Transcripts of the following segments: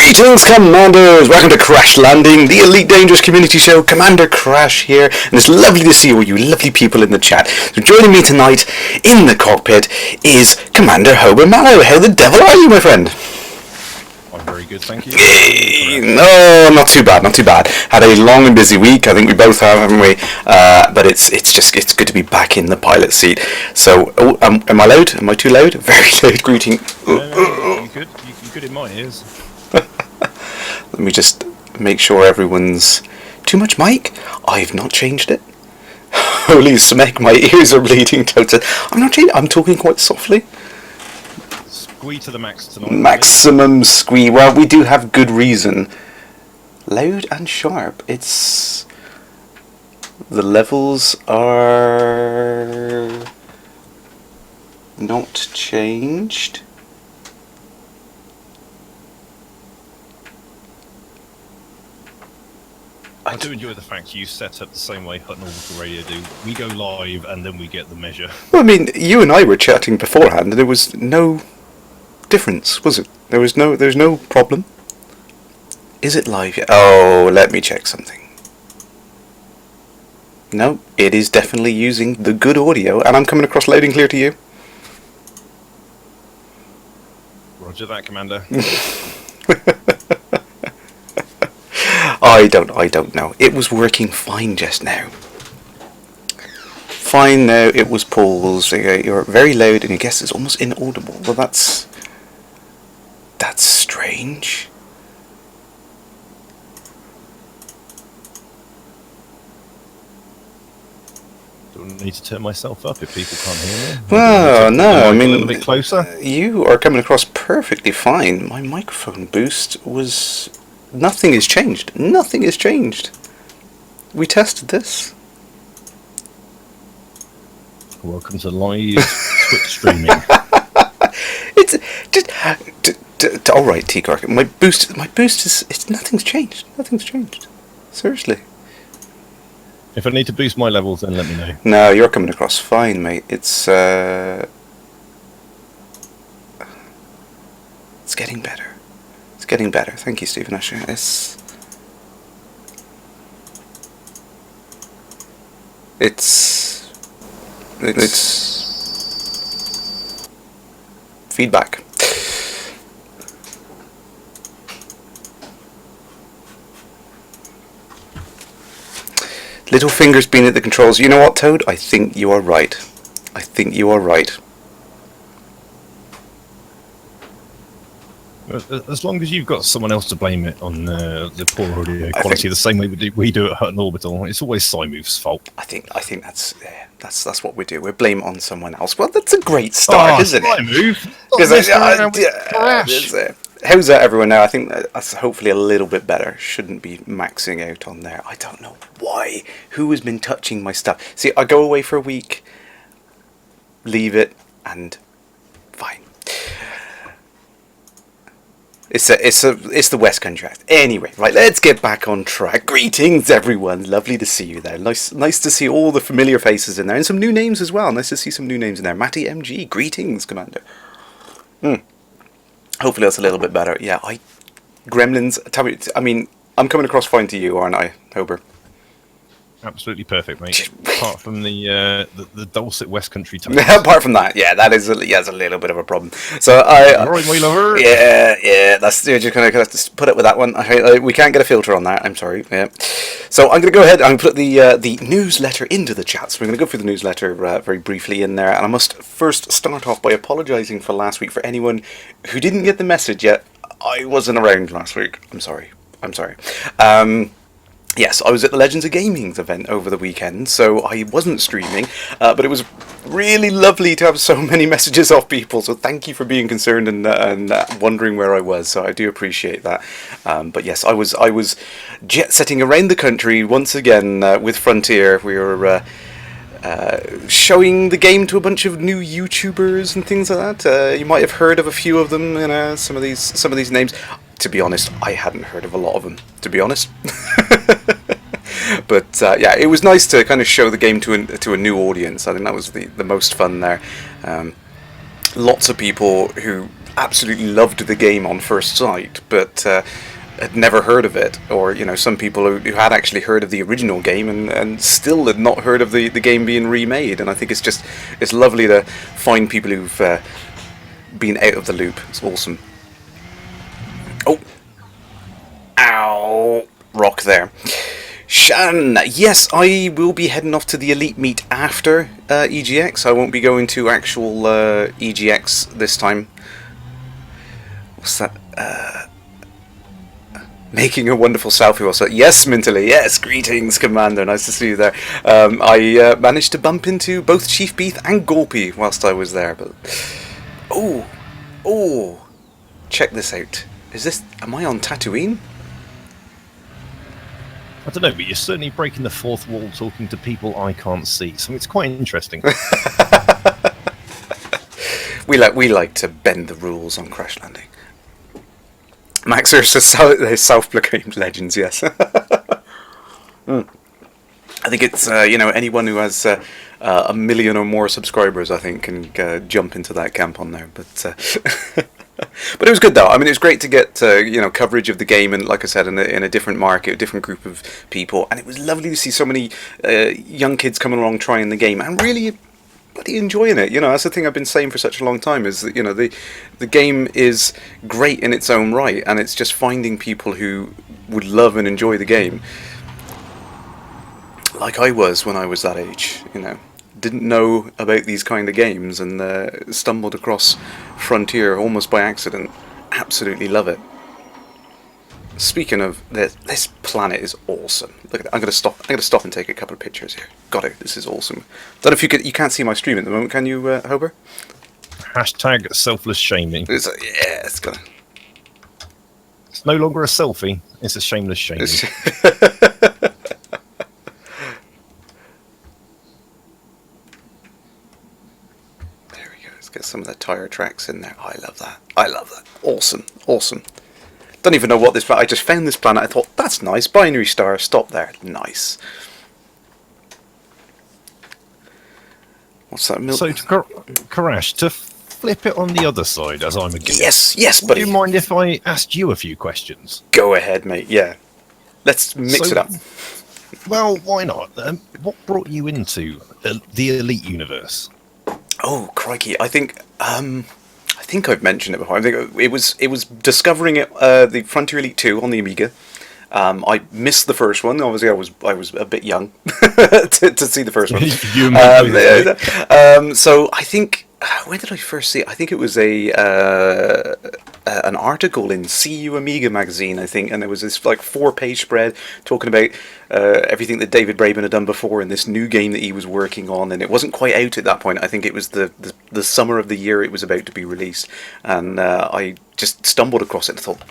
Greetings, Commanders! Welcome to Kerrash Landing, the Elite Dangerous Community Show. Commander Kerrash here, and it's lovely to see all you lovely people in the chat. So joining me tonight in the cockpit is Commander Hober Mallow. How the devil are you, my friend? I'm very good, thank you. No, not too bad, not too bad. Had a long and busy week, I think we both have, haven't we? But it's good to be back in the pilot seat. So, am I loud? Am I too loud? Very loud greeting. No, you're good in my ears. Let me just make sure everyone's... Too much mic? I've not changed it. Holy smack, my ears are bleeding totally. I'm not changing, I'm talking quite softly. Squee to the max tonight. Maximum squee. Well, we do have good reason. Loud and sharp. It's... The levels are... not changed. I do enjoy the fact you set up the same way Hutton Orbital Radio do. We go live and then we get the measure. Well, I mean, you and I were chatting beforehand and there was no difference, was it? There's no problem. Is it live yet? Oh, let me check something. No, it is definitely using the good audio and I'm coming across loud and clear to you. Roger that, Commander. I don't know. It was working fine just now. Fine now, it was paused. You're very loud and I guess it's almost inaudible. Well, that's strange. Do I need to turn myself up if people can't hear me? Well, no, I mean... A little bit closer? You are coming across perfectly fine. My microphone boost was... Nothing has changed. Nothing has changed. We tested this. Welcome to live Twitch streaming. It's just all right, T-Cark. My boost is. It's nothing's changed. Nothing's changed. Seriously. If I need to boost my levels, then let me know. No, you're coming across fine, mate. It's getting better. It's getting better. Thank you, Stephen Asher. It's feedback. Little fingers being at the controls. You know what, Toad? I think you are right. I think you are right. As long as you've got someone else to blame it on the poor audio quality, the same way we do at Hutton Orbital, it's always Cymove's fault. I think that's what we do. We blame it on someone else. Well, that's a great start, isn't it? Move. How's that, everyone? Now I think that's hopefully a little bit better. Shouldn't be maxing out on there. I don't know why. Who has been touching my stuff? See, I go away for a week, leave it, and fine. It's the West Country Act. Anyway, right, let's get back on track. Greetings, everyone. Lovely to see you there. Nice to see all the familiar faces in there, and some new names as well. Nice to see some new names in there. Matty MG, greetings, Commander. Hopefully that's a little bit better. Yeah, Gremlins. Tell me, I mean, I'm coming across fine to you, aren't I, Hober? Absolutely perfect, mate. Apart from the dulcet West Country tones. Apart from that, yeah, that's a little bit of a problem. So Right, my lover. Yeah, that's you're just gonna have to put it with that one. We can't get a filter on that. I'm sorry. Yeah. So I'm gonna go ahead and put the newsletter into the chat. So we're gonna go through the newsletter very briefly in there, and I must first start off by apologising for last week for anyone who didn't get the message yet. I wasn't around last week. I'm sorry. Yes, I was at the Legends of Gaming's event over the weekend, so I wasn't streaming, but it was really lovely to have so many messages off people, so thank you for being concerned and wondering where I was, so I do appreciate that. But yes, I was jet-setting around the country once again with Frontier. We were showing the game to a bunch of new YouTubers and things like that. You might have heard of a few of them, some of these names. To be honest, I hadn't heard of a lot of them, to be honest. But yeah, it was nice to kind of show the game to a new audience. I think that was the most fun there. lots of people who absolutely loved the game on first sight, but had never heard of it, or some people who had actually heard of the original game and still had not heard of the game being remade. And I think it's lovely to find people who've been out of the loop. It's awesome. Oh, ow, rock there. Shan, yes, I will be heading off to the Elite Meet after EGX. I won't be going to actual EGX this time. What's that? Making a wonderful selfie also. Yes, Mintily, yes, greetings, Commander, nice to see you there. I managed to bump into both Chief Beef and Golpy whilst I was there, but... Oh, check this out. Am I on Tatooine? I don't know, but you're certainly breaking the fourth wall talking to people I can't see, so it's quite interesting. We like to bend the rules on Crash Landing. Max Ursa, self-proclaimed legends, yes. I think it's, anyone who has a million or more subscribers, I think, can jump into that camp on there. But but it was good, though. I mean, it was great to get, coverage of the game, and like I said, in a different market, a different group of people. And it was lovely to see so many young kids coming along trying the game and really bloody enjoying it. That's the thing I've been saying for such a long time, is that the game is great in its own right, and it's just finding people who would love and enjoy the game, like I was when I was that age. Didn't know about these kind of games and stumbled across Frontier almost by accident. Absolutely love it. Speaking of this planet is awesome. Look at that. I'm gonna stop and take a couple of pictures here. Got it. This is awesome. Don't know if you can't see my stream at the moment, can you, Hober? Hashtag selfless shaming. It's gonna. It's no longer a selfie. It's a shameless shaming. There we go. Let's get some of the tire tracks in there. I love that. Awesome. Don't even know what this planet. I just found this planet. I thought, that's nice. Binary star. Stop there. Nice. What's that? So, Kerrash, to flip it on the other side, as I'm a guest. Yes, buddy. Would you mind if I asked you a few questions? Go ahead, mate. Yeah. Let's mix it up. Well, why not? What brought you into the Elite universe? Oh, crikey! I think I've mentioned it before. I think it was discovering it, the Frontier Elite 2 on the Amiga. I missed the first one. Obviously, I was a bit young to see the first one. So I think, when did I first see it? I think it was an article in CU Amiga magazine, I think, and there was this 4-page spread talking about everything that David Braben had done before in this new game that he was working on, and it wasn't quite out at that point. I think it was the summer of the year it was about to be released, and I just stumbled across it and thought,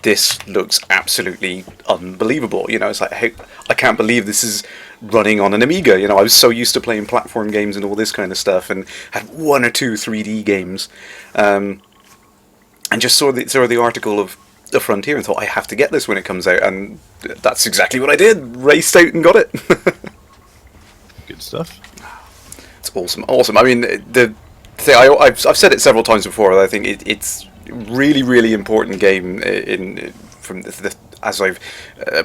this looks absolutely unbelievable. It's like, hey, I can't believe this is running on an Amiga. I was so used to playing platform games and all this kind of stuff, and had 1 or 2 3D games, and just saw the article of the Frontier and thought, I have to get this when it comes out, and that's exactly what I did. Raced out and got it. Good stuff. It's awesome. I mean, the thing I've said it several times before. I think it's really, really important game as I've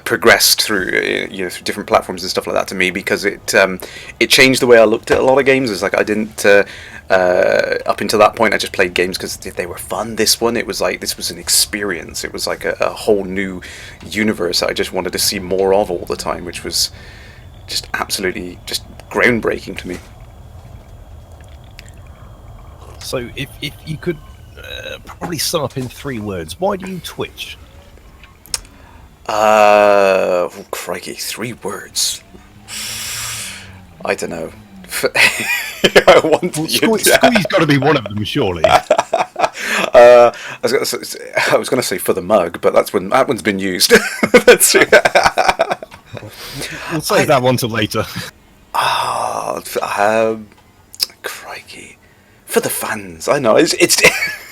progressed through through different platforms and stuff like that to me, because it changed the way I looked at a lot of games. It's like I didn't up until that point I just played games because they were fun. This one, it was like this was an experience. It was like a whole new universe that I just wanted to see more of all the time, which was just absolutely just groundbreaking to me. So if you could probably sum up in 3 words, why do you Twitch? Oh, crikey, 3 words. I don't know. Squee's got to be one of them, surely. I was going to say for the mug, but that one's been used. That's We'll save that one till later. Crikey, for the fans. I know it's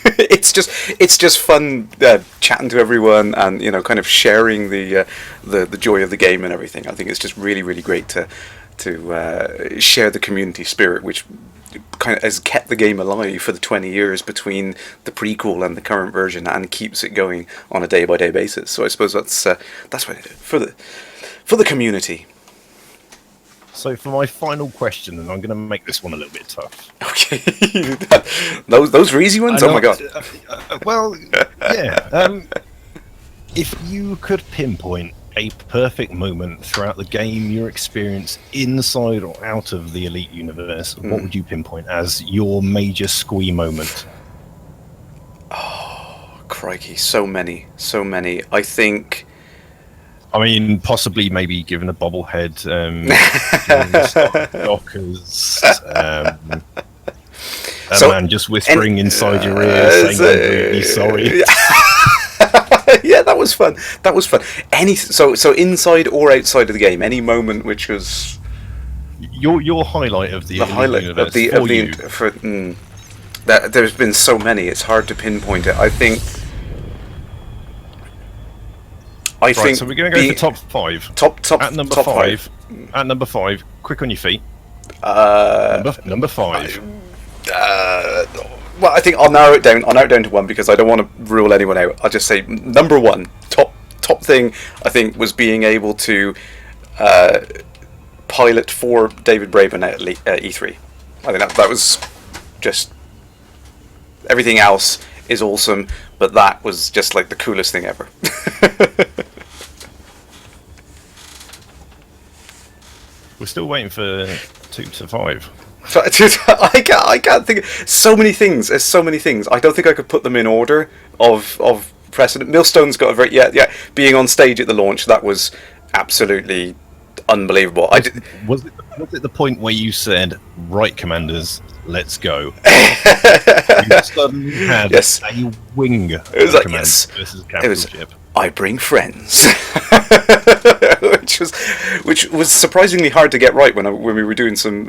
it's just fun chatting to everyone, and kind of sharing the joy of the game and everything. I think it's just really, really great to share the community spirit, which kind of has kept the game alive for the 20 years between the prequel and the current version, and keeps it going on a day-by-day basis. So I suppose that's what I do for the community. So for my final question, and I'm going to make this one a little bit tough. Okay, those are easy ones. Oh my god. Well, yeah. If you could pinpoint a perfect moment throughout the game, your experience inside or out of the Elite universe, what would you pinpoint as your major squee moment? Oh, crikey, so many. I think. I mean, possibly maybe given a bobblehead, dockers, man just whispering inside your ear saying, "I'm really sorry." Yeah, that was fun. So inside or outside of the game, any moment which was your highlight of the highlight universe there's been so many. It's hard to pinpoint it. I think. So we're going to go for top five. Top at number top five. At number five, quick on your feet. Number five. Well, I think I'll narrow it down. I'll narrow it down to one because I don't want to rule anyone out. I'll just say number one, top thing. I think was being able to pilot for David Braben at E3. I think that was just. Everything else is awesome, but that was just like the coolest thing ever. We're still waiting for 2 to 5. I can't think. So many things. There's so many things. I don't think I could put them in order of precedent. Millstone's got a very being on stage at the launch, that was absolutely unbelievable. Was it the point where you said, "Right, commanders, let's go"? You suddenly had a wing. It was like, yes. This is a capital ship. I bring friends, which was surprisingly hard to get right when we were doing some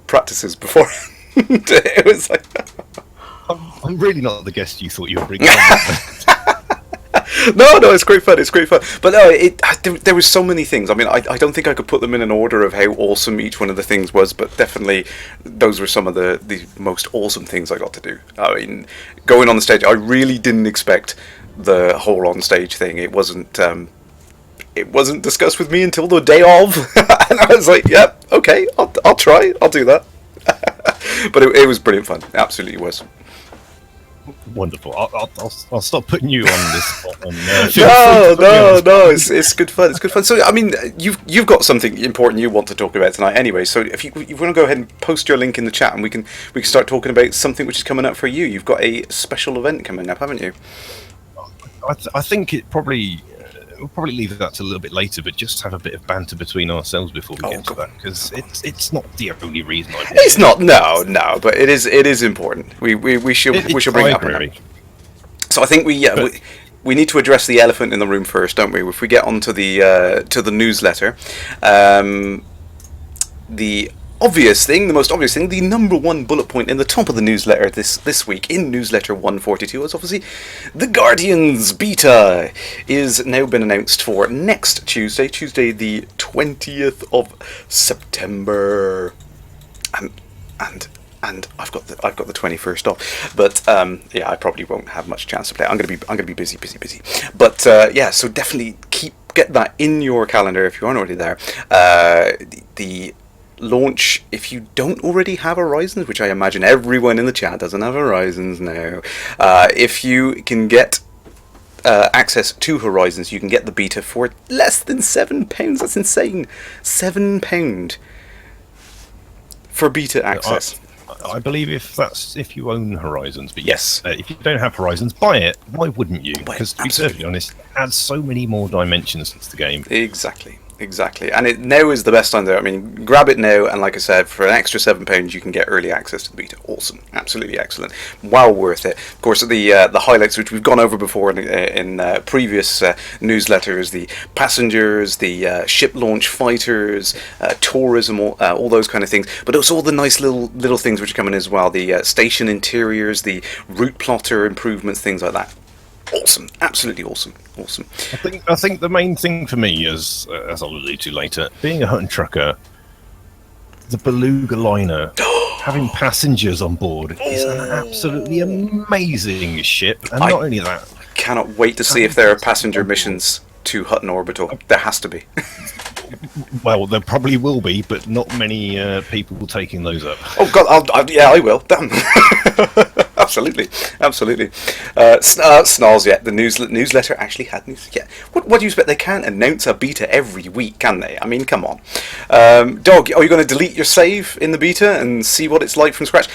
practices before. It was like, I'm really not the guest you thought you were bringing. No, it's great fun. But no, there was so many things. I mean, I don't think I could put them in an order of how awesome each one of the things was, but definitely those were some of the most awesome things I got to do. I mean, going on the stage, I really didn't expect the whole on stage thing. It wasn't discussed with me until the day of, and I was like, "Yep, okay, I'll try, I'll do that." But it was brilliant fun. It absolutely was. Wonderful. I'll stop putting you on this spot. No. It's good fun. It's good fun. So I mean, you've got something important you want to talk about tonight, anyway. So if you want to go ahead and post your link in the chat, and we can start talking about something which is coming up for you. You've got a special event coming up, haven't you? I think we'll probably leave that to a little bit later, but just have a bit of banter between ourselves before we get to that, because it's not the only reason I do It's not, no, but it is important. We should bring it up. So I think we need to address the elephant in the room first, don't we? If we get onto the newsletter, the most obvious thing, the number one bullet point in the top of the newsletter this week, in newsletter 142, is obviously the Guardians beta is now been announced for next Tuesday the 20th of September, and I've got the 21st off, but I probably won't have much chance to play. I'm gonna be busy. But so definitely get that in your calendar if you aren't already there. The launch, if you don't already have Horizons, which I imagine everyone in the chat doesn't have Horizons now, if you can get access to Horizons, you can get the beta for less than £7. That's insane. £7 for beta access. I believe if you own Horizons, but yes, if you don't have Horizons, buy it. Why wouldn't you? Because to be perfectly honest, it adds so many more dimensions to the game. Exactly, and it now is the best time there. I mean, grab it now, and like I said, for an extra £7, you can get early access to the beta. Awesome, absolutely excellent, well worth it. Of course, the highlights which we've gone over before in previous newsletters: the passengers, the ship launch fighters, tourism, all those kind of things. But also all the nice little things which are coming as well: the station interiors, the route plotter improvements, things like that. Awesome, absolutely awesome. I think the main thing for me, as I'll allude to later, being a hunt trucker, the beluga liner having passengers on board is an absolutely amazing ship, and not only that, cannot wait to see if there are passenger missions to Hutton Orbital. There has to be. Well, there probably will be, but not many people taking those up. Oh God, I will. Damn. Absolutely. Snarls, yeah. The newsletter actually had news. Yeah. What do you expect? They can't announce a beta every week, can they? I mean, come on. Dog, are you going to delete your save in the beta and see what it's like from scratch?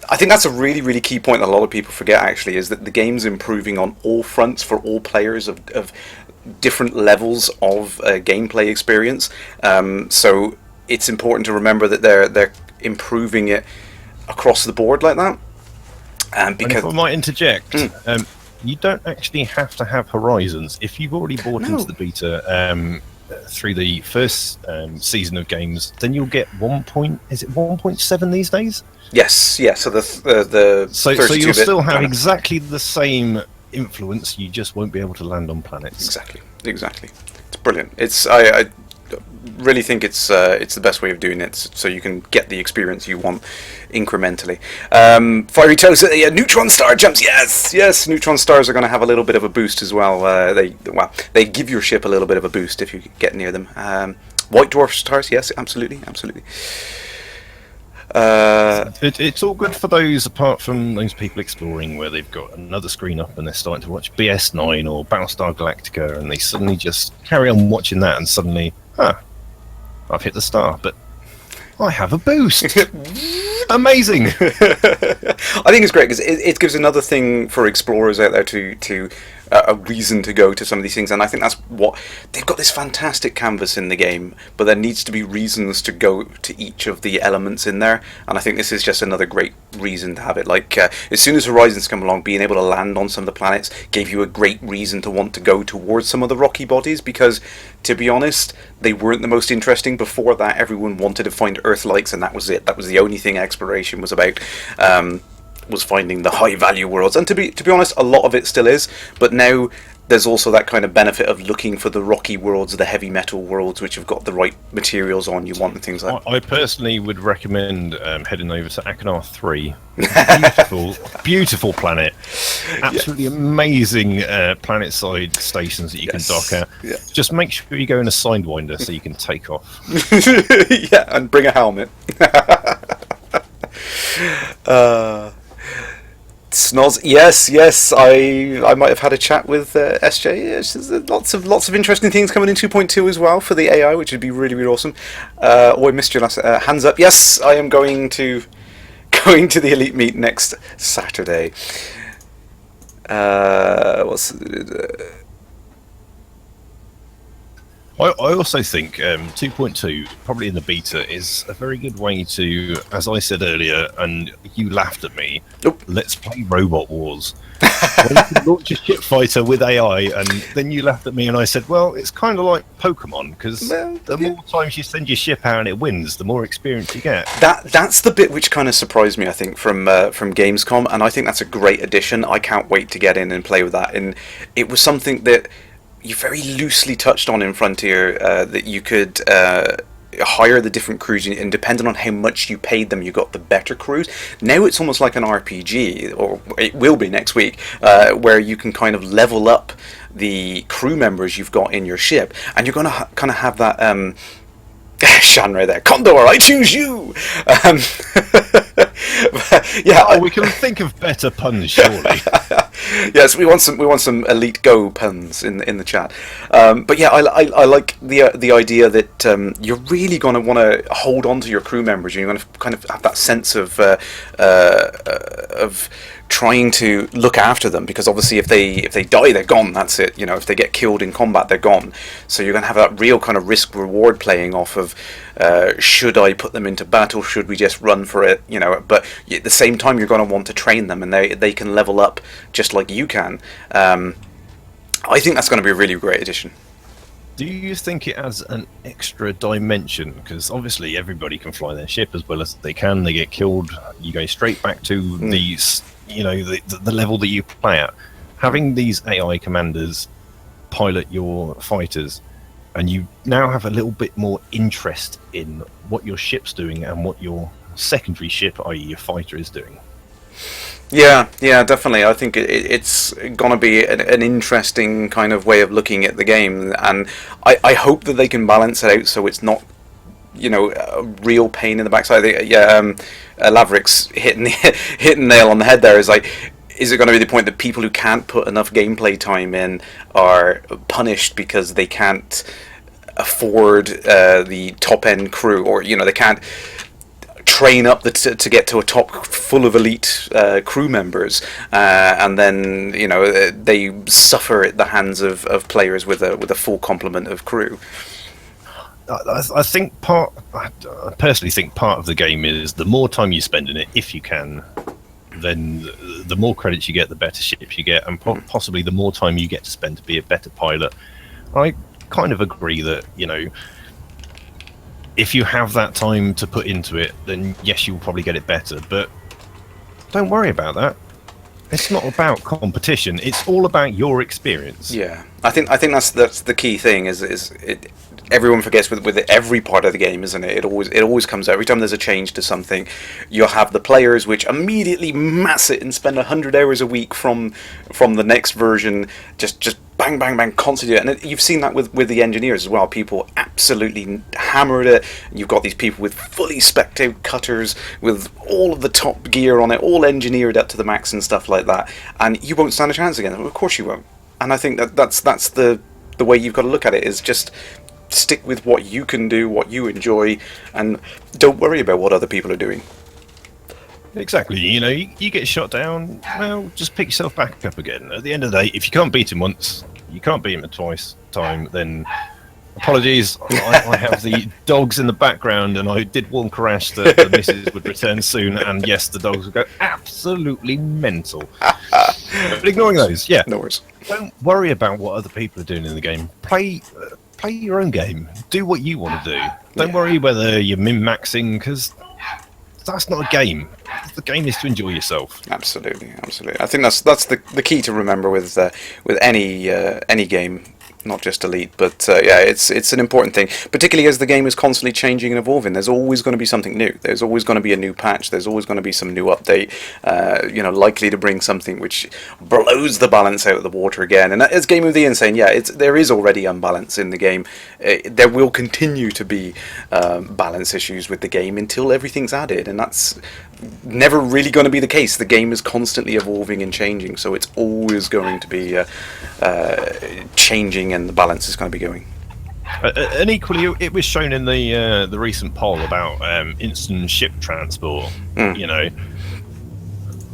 I think that's a really, really key point that a lot of people forget, actually, is that the game's improving on all fronts for all players of different levels of gameplay experience. So it's important to remember that they're improving it across the board like that. Because, and if I might interject, you don't actually have to have Horizons. If you've already bought into the beta through the first season of games, then you'll get 1.7 these days? Yes. So the so you'll still have exactly the same influence. You just won't be able to land on planets. Exactly. It's brilliant. I really think it's the best way of doing it, so you can get the experience you want incrementally. Fiery Toes, neutron star jumps. Yes. Neutron stars are going to have a little bit of a boost as well. They give your ship a little bit of a boost if you get near them. White dwarf stars, yes, absolutely. It's all good for those, apart from those people exploring where they've got another screen up and they're starting to watch BS9 or Battlestar Galactica, and they suddenly just carry on watching that, and suddenly, I've hit the star, but I have a boost. Amazing. I think it's great because it gives another thing for explorers out there to a reason to go to some of these things, and I think that's what they've got, this fantastic canvas in the game, but there needs to be reasons to go to each of the elements in there, and I think this is just another great reason to have it. Like as soon as Horizons come along, being able to land on some of the planets gave you a great reason to want to go towards some of the rocky bodies, because to be honest, they weren't the most interesting. Before that, everyone wanted to find Earth-likes, and that was it. That was the only thing exploration was about. Was finding the high value worlds, and to be honest, a lot of it still is, but now there's also that kind of benefit of looking for the rocky worlds, the heavy metal worlds, which have got the right materials on you want and things like that. I personally would recommend heading over to Akanar 3. Beautiful planet, absolutely amazing planet-side stations that you can dock at. Just make sure you go in a Sidewinder so you can take off. And bring a helmet. Snoz, yes. I might have had a chat with SJ. Yes, there's lots of interesting things coming in 2.2 as well for the AI, which would be really, really awesome. I missed your last hands up. Yes, I am going to the Elite Meet next Saturday. I also think 2.2, probably in the beta, is a very good way to, as I said earlier, and you laughed at me, let's play Robot Wars. Well, you can launch a ship fighter with AI, and then you laughed at me, and I said, well, it's kind of like Pokemon, because the more times you send your ship out and it wins, the more experience you get. That's the bit which kind of surprised me, I think, from Gamescom, and I think that's a great addition. I can't wait to get in and play with that, and it was something that you very loosely touched on in Frontier, that you could hire the different crews, and depending on how much you paid them, you got the better crews. Now it's almost like an RPG, or it will be next week, where you can kind of level up the crew members you've got in your ship, and you're going to kind of have that Shanray there, Condor, I choose you. We can think of better puns, surely. Yes, we want some Elite Go puns in the chat. But yeah, I like the idea that you're really going to want to hold on to your crew members. You're going to kind of have that sense of trying to look after them, because obviously if they die, they're gone. That's it. You know, if they get killed in combat, they're gone. So you're going to have that real kind of risk reward playing off of should I put them into battle? Should we just run for it? You know, but at the same time, you're going to want to train them, and they can level up just like you can. I think that's going to be a really great addition. Do you think it adds an extra dimension? Because obviously everybody can fly their ship as well as they can. They get killed, you go straight back to these, you know, the level that you play at. Having these AI commanders pilot your fighters, and you now have a little bit more interest in what your ship's doing and what your secondary ship, i.e. your fighter, is doing. Yeah, definitely. I think it's going to be an interesting kind of way of looking at the game, and I hope that they can balance it out so it's not, a real pain in the backside. Laverick's hitting the nail on the head there. Is like, is it going to be the point that people who can't put enough gameplay time in are punished because they can't afford the top end crew, or they can't train up to get to a top full of elite crew members, and then they suffer at the hands of players with a full complement of crew. I personally think part of the game is the more time you spend in it, if you can, then the more credits you get, the better ships you get, and possibly the more time you get to spend to be a better pilot. I kind of agree that if you have that time to put into it, then yes, you'll probably get it better. But don't worry about that. It's not about competition. It's all about your experience. Yeah, I think that's the key thing. Everyone forgets with every part of the game, isn't it? It always comes out. Every time there's a change to something, you'll have the players which immediately mass it and spend 100 hours a week from the next version, just bang, bang, bang, constantly. And you've seen that with the engineers as well. People absolutely hammered it. You've got these people with fully spec'd out cutters with all of the top gear on it, all engineered up to the max and stuff like that. And you won't stand a chance against them. Of course you won't. And I think that's the way you've got to look at it, is just stick with what you can do, what you enjoy, and don't worry about what other people are doing. Exactly. You get shot down, well, just pick yourself back up again. At the end of the day, if you can't beat him once, you can't beat him twice, then apologies. I have the dogs in the background, and I did warn Kerrash that the missus would return soon, and yes, the dogs would go absolutely mental. But ignoring those, yeah. No worries. Don't worry about what other people are doing in the game. Play your own game. Do what you want to do. Don't worry whether you're min-maxing, because that's not a game. The game is to enjoy yourself. Absolutely. I think that's the key to remember with any game, not just Elite, but it's an important thing, particularly as the game is constantly changing and evolving. There's always going to be something new. There's always going to be a new patch. There's always going to be some new update, likely to bring something which blows the balance out of the water again. And as Game of the Year saying, there is already unbalance in the game. There will continue to be balance issues with the game until everything's added, and that's never really going to be the case. The game is constantly evolving and changing, so it's always going to be changing, and the balance is going to be going. And equally, it was shown in the recent poll about instant ship transport.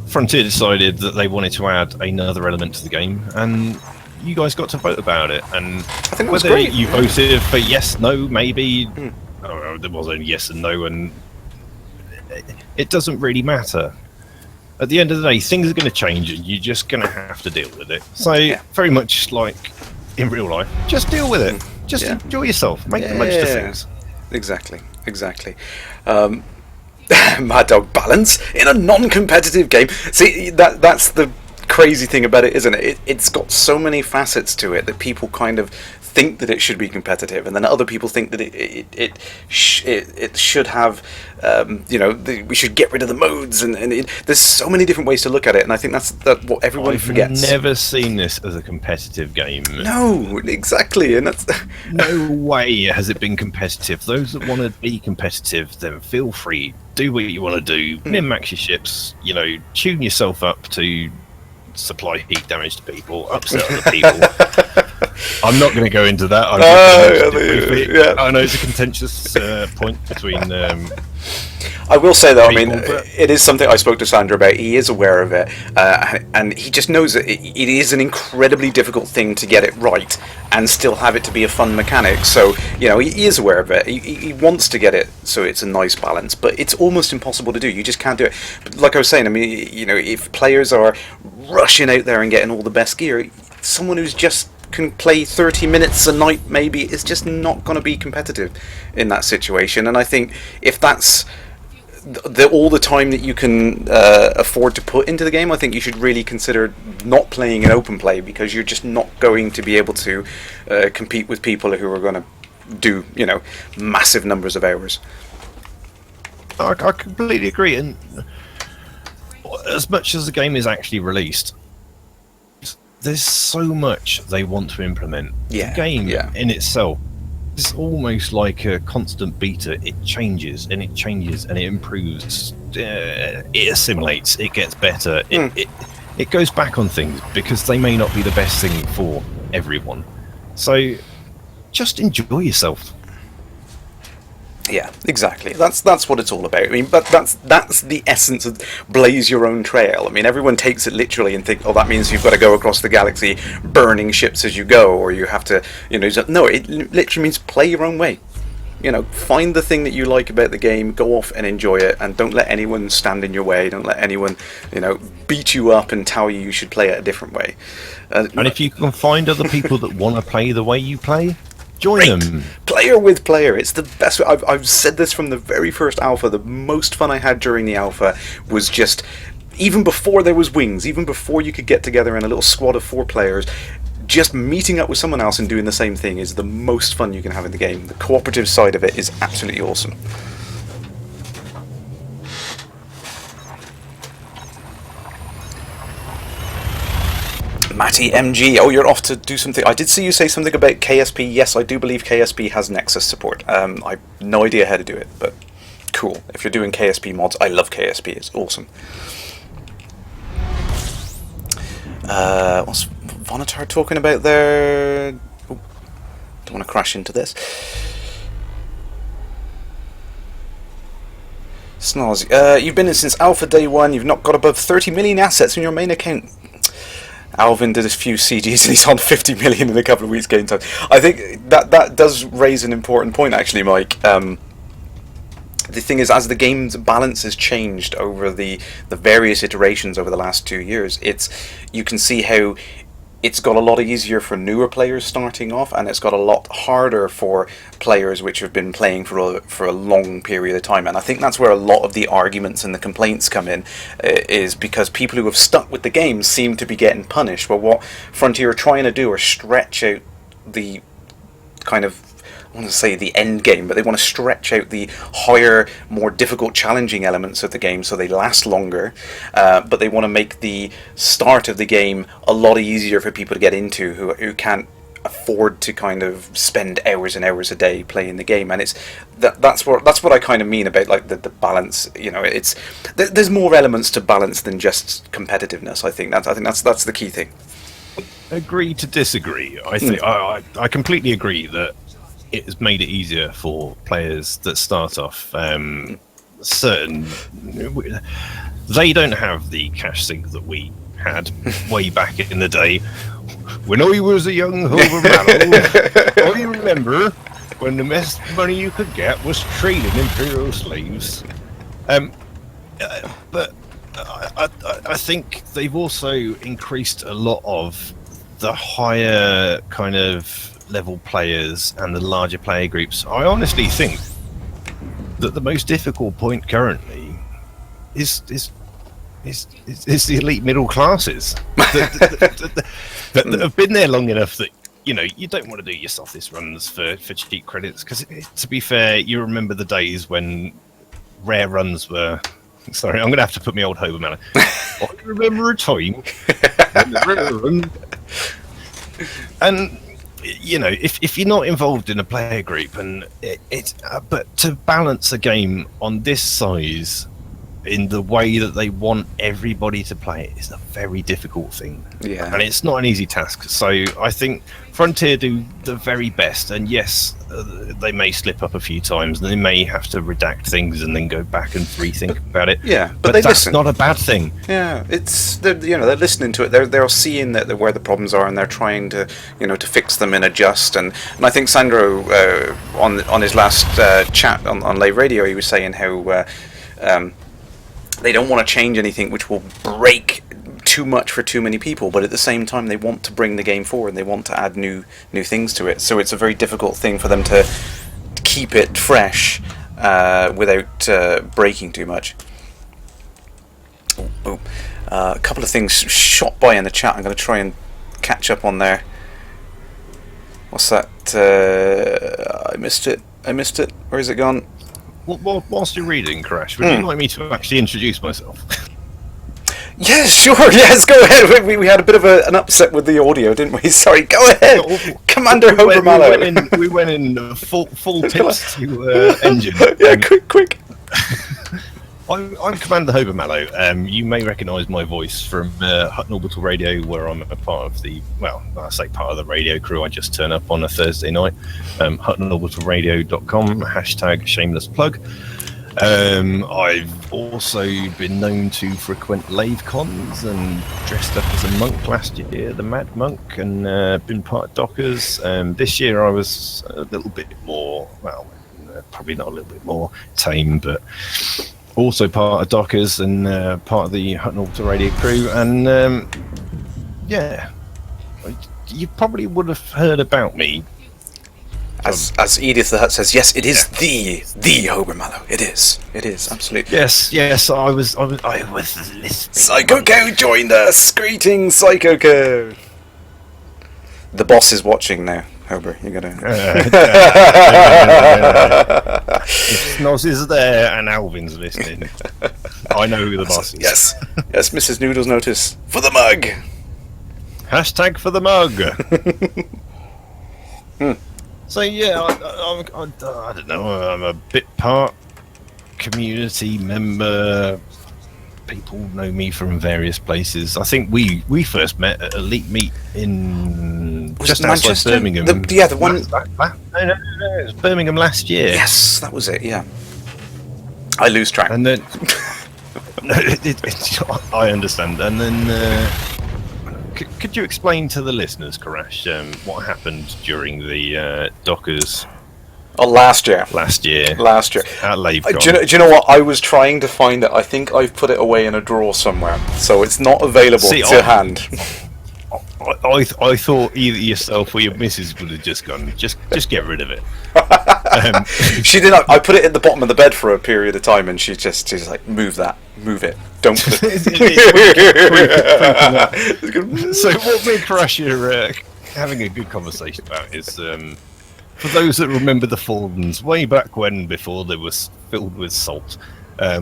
Frontier decided that they wanted to add another element to the game, and you guys got to vote about it. And I think whether great. You voted for yes, no, maybe, there was only yes and no, and it doesn't really matter. At the end of the day, things are going to change, and you're just going to have to deal with it. So very much like in real life, just deal with it. Just enjoy yourself. Make the most of things. Exactly. Mad Dog balance in a non-competitive game. See, that's the crazy thing about it, isn't it? It's got so many facets to it that people kind of think that it should be competitive, and then other people think that it should have, we should get rid of the modes, and there's so many different ways to look at it, and I think that's what everyone forgets. I've never seen this as a competitive game. No, exactly, and that's no way has it been competitive. Those that want to be competitive, then feel free, do what you want to do, min-max your ships, tune yourself up to supply heat damage to people, upset other people. I'm not going to go into that. I know it's a contentious point between. I will say though, people, it is something I spoke to Sandra about. He is aware of it, and he just knows that it is an incredibly difficult thing to get it right and still have it to be a fun mechanic. So he is aware of it. He wants to get it so it's a nice balance, but it's almost impossible to do. You just can't do it. But like I was saying, if players are rushing out there and getting all the best gear, someone who's just can play 30 minutes a night maybe is just not going to be competitive in that situation. And I think if that's all the time that you can afford to put into the game, I think you should really consider not playing in open play, because you're just not going to be able to compete with people who are going to do massive numbers of hours. I completely agree. And as much as the game is actually released, there's so much they want to implement. The game in itself is almost like a constant beta. It changes and it changes and it improves. It assimilates. It gets better. It goes back on things because they may not be the best thing for everyone. So just enjoy yourself. Yeah, exactly. That's what it's all about. I mean, but that's the essence of blaze your own trail. I mean, everyone takes it literally and think, oh, that means you've got to go across the galaxy burning ships as you go, or you have to, no, it literally means play your own way. Find the thing that you like about the game, go off and enjoy it, and don't let anyone stand in your way. Don't let anyone, beat you up and tell you should play it a different way. And if you can find other people that want to play the way you play, join them. Player with player. It's the best. I've said this from the very first alpha. The most fun I had during the alpha was just, even before there was wings, even before you could get together in a little squad of 4 players, just meeting up with someone else and doing the same thing is the most fun you can have in the game. The cooperative side of it is absolutely awesome. Matty MG, oh, you're off to do something. I did see you say something about KSP. Yes, I do believe KSP has Nexus support. I've no idea how to do it, but cool. If you're doing KSP mods, I love KSP. It's awesome. What's Vonatar talking about there? Ooh, don't want to crash into this. Snaz, you've been in since Alpha Day 1. You've not got above 30 million assets in your main account. Alvin did a few CGs and he's on 50 million in a couple of weeks game time. I think that does raise an important point, actually, Mike. The thing is, as the game's balance has changed over the various iterations over the last 2 years, you can see how it's got a lot easier for newer players starting off, and it's got a lot harder for players which have been playing for a long period of time. And I think that's where a lot of the arguments and the complaints come in, is because people who have stuck with the game seem to be getting punished. Well, what Frontier are trying to do are stretch out the kind of, I want to say the end game, but they want to stretch out the higher, more difficult, challenging elements of the game so they last longer, but they want to make the start of the game a lot easier for people to get into who can't afford to kind of spend hours and hours a day playing the game. And that's what I kind of mean about like the balance. There's more elements to balance than just competitiveness. I think that's the key thing. Agree to disagree. I think I completely agree that it has made it easier for players that start off. They don't have the cash sink that we had way back in the day when I was a young Hober Mallow. I remember when the best money you could get was trading Imperial slaves. But I think they've also increased a lot of the higher kind of level players and the larger player groups. I honestly think that the most difficult point currently is the elite middle classes that have been there long enough that you don't want to do your softest runs for cheap credits, because to be fair, you remember the days when rare runs were. Sorry, I'm going to have to put my old Hober Mallow. I remember a time when the rare run, and if you're not involved in a player group, and but to balance a game on this size in the way that they want everybody to play it is a very difficult thing. Yeah, and it's not an easy task. So I think Frontier do the very best, and yes, they may slip up a few times, and they may have to redact things and then go back and rethink about it. Yeah, but they that's listen. Not a bad thing. Yeah, they're listening to it. They're seeing where the problems are, and they're trying to to fix them and adjust. And I think Sandro on his last chat on live radio, he was saying how they don't want to change anything which will break too much for too many people, but at the same time they want to bring the game forward and they want to add new things to it. So it's a very difficult thing for them to keep it fresh without breaking too much. A couple of things shot by in the chat. I'm going to try and catch up on there. What's that? I missed it. Where is it gone? whilst you're reading, Kerrash, would you like me to actually introduce myself? Yes, sure. Yes, go ahead. We had a bit of an upset with the audio, didn't we? Sorry. Go ahead, Commander Hober Mallow. We went in full tips to engine. Yeah, quick. I'm Commander Hober Mallow. You may recognise my voice from Hutton Orbital Radio, where I'm a part of the, well, I say part of the radio crew. I just turn up on a Thursday night. HuttonOrbitalRadio.com, #shameless plug. I've also been known to frequent lave cons and dressed up as a monk last year, the Mad Monk, and been part of Dockers. This year I was a little bit more, well, probably not a little bit more tame, but also part of Dockers and part of the Hutton Orbital Radio crew. And yeah, you probably would have heard about me. As Edith the Hutt says, yes, it is the Hober Mallow. It is, absolutely. Yes, I was listening. Psycho Co joined us. Greetings, Psycho Co. The boss is watching now, Hober. You gotta. If Snoz is there and Alvin's listening, I know who the boss is. Yes, Mrs. Noodles notice for the mug. # for the mug. So yeah, I don't know. I'm a bit part community member. People know me from various places. I think we first met at Elite Meet in just outside Manchester? Birmingham. The one. No, it was Birmingham last year. Yes, that was it. Yeah, I lose track. And then I understand. And then could you explain to the listeners, Kerrash, what happened during the Dockers? Oh, last year. At LaveCon. Do you know what? I was trying to find it. I think I've put it away in a drawer somewhere, so it's not available to hand. I thought either yourself or your missus would have just gone, just get rid of it. She did. I put it at the bottom of the bed for a period of time, and she's like, move it, don't put it. So what me and Kerrash are having a good conversation about is, for those that remember the forums way back when, before they was filled with salt, there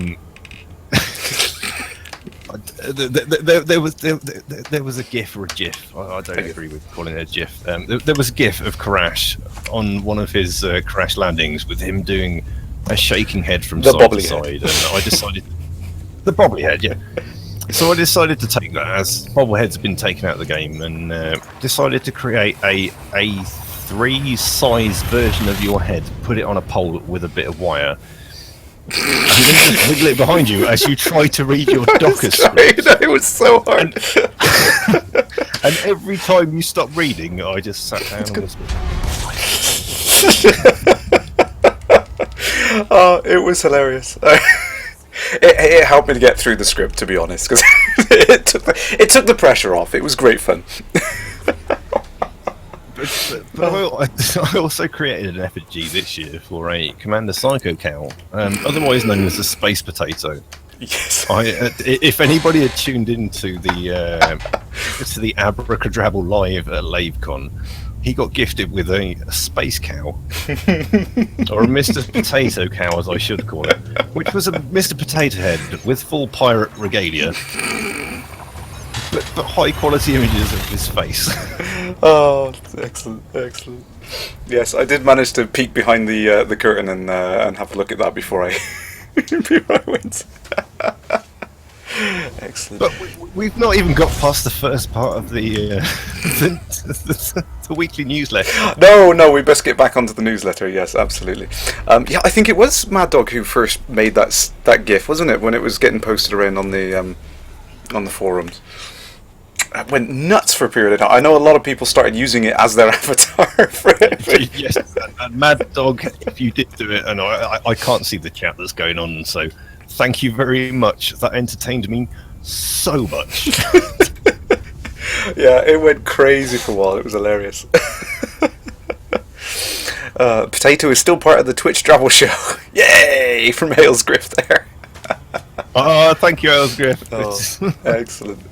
was a GIF or a GIF. I don't agree with calling it a GIF. There was a GIF of Kerrash on one of his Kerrash landings with him doing a shaking head from side to side, and I decided the bobbly head, yeah. So I decided to take that, as bobbleheads have been taken out of the game, and decided to create a 3-size version of your head, put it on a pole with a bit of wire. And then just wiggle it behind you as you try to read your Dockers script. It was so hard. And every time you stopped reading, I just sat down and whispered. Oh, it was hilarious. It helped me to get through the script, to be honest, because it took the pressure off. It was great fun. But I also created an effigy this year for a Commander Psycho Cow, otherwise known as the Space Potato. Yes. If anybody had tuned into the Abracadabra live at LaveCon, he got gifted with a space cow, or a Mr. Potato Cow, as I should call it, which was a Mr. Potato Head with full pirate regalia. But high quality images of his face. Oh, excellent. Yes, I did manage to peek behind the curtain and have a look at that before I went. Excellent. But we've not even got past the first part of the weekly newsletter. No, we best get back onto the newsletter. Yes, absolutely. Yeah, I think it was Mad Dog who first made that GIF, wasn't it? When it was getting posted around on the forums. It went nuts for a period of time. I know a lot of people started using it as their avatar for it. Yes, and Mad Dog, if you did do it, and I can't see the chat that's going on, so thank you very much. That entertained me so much. Yeah, it went crazy for a while. It was hilarious. Potato is still part of the Twitch Travel Show. Yay! From Hales Griff there. Oh, thank you, Elsgriff. Oh,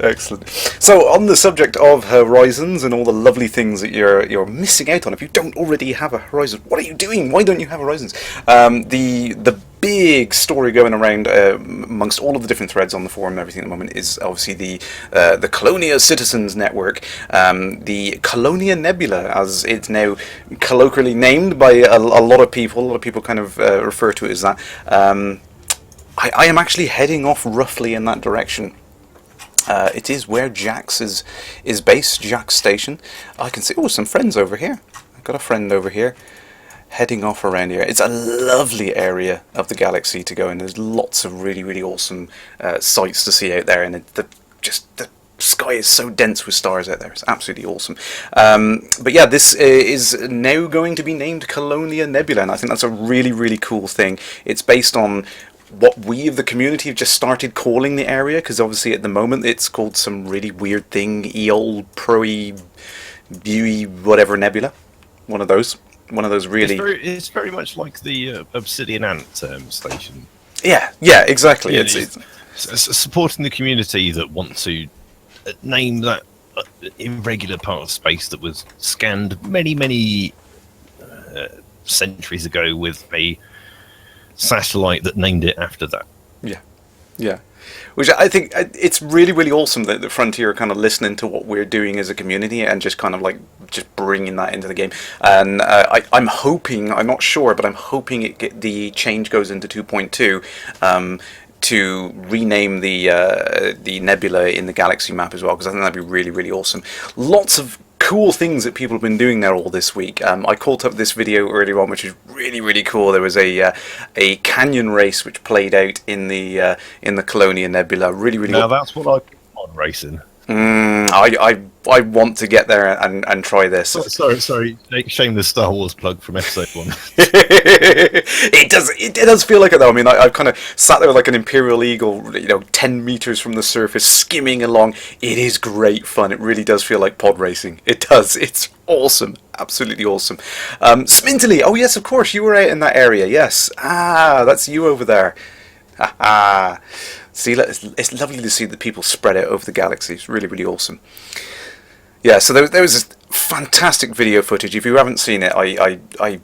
excellent. So, on the subject of Horizons and all the lovely things that you're missing out on, if you don't already have a Horizon, what are you doing? Why don't you have Horizons? The big story going around amongst all of the different threads on the forum and everything at the moment is obviously the Colonia Citizens Network, the Colonia Nebula, as it's now colloquially named by a lot of people. A lot of people kind of refer to it as that. I am actually heading off roughly in that direction. It is where Jax is based, Jax Station. I can see, some friends over here. I've got a friend over here heading off around here. It's a lovely area of the galaxy to go in. There's lots of really, really awesome sights to see out there, and the sky is so dense with stars out there. It's absolutely awesome. But yeah, this is now going to be named Colonia Nebula, and I think that's a really, really cool thing. It's based on what we of the community have just started calling the area, because obviously at the moment it's called some really weird thing, Eol Proi Bui whatever Nebula. One of those really. It's very much like the Obsidian Ant station. Yeah, exactly. Yeah, it's supporting the community that want to name that irregular part of space that was scanned many centuries ago with a satellite that named it after that. Yeah. Which I think it's really, really awesome that the Frontier are kind of listening to what we're doing as a community and just kind of like just bringing that into the game. And I'm hoping, I'm not sure, but I'm hoping the change goes into 2.2 to rename the nebula in the galaxy map as well, because I think that'd be really, really awesome. Lots of cool things that people have been doing there all this week. I caught up this video earlier on, which is really, really cool. There was a canyon race which played out in the Colonia Nebula. Really, really. Now that's what I call on racing. I want to get there and try this. Sorry, shameless Star Wars plug from episode 1. It does feel like it though. I mean, I've kind of sat there like an Imperial Eagle, 10 meters from the surface, skimming along. It is great fun. It really does feel like pod racing. It does. It's awesome. Absolutely awesome. Smintily. Oh yes, of course. You were out in that area. Yes. That's you over there. See, it's lovely to see that people spread out over the galaxy. It's really, really awesome. Yeah, so there was this fantastic video footage. If you haven't seen it, I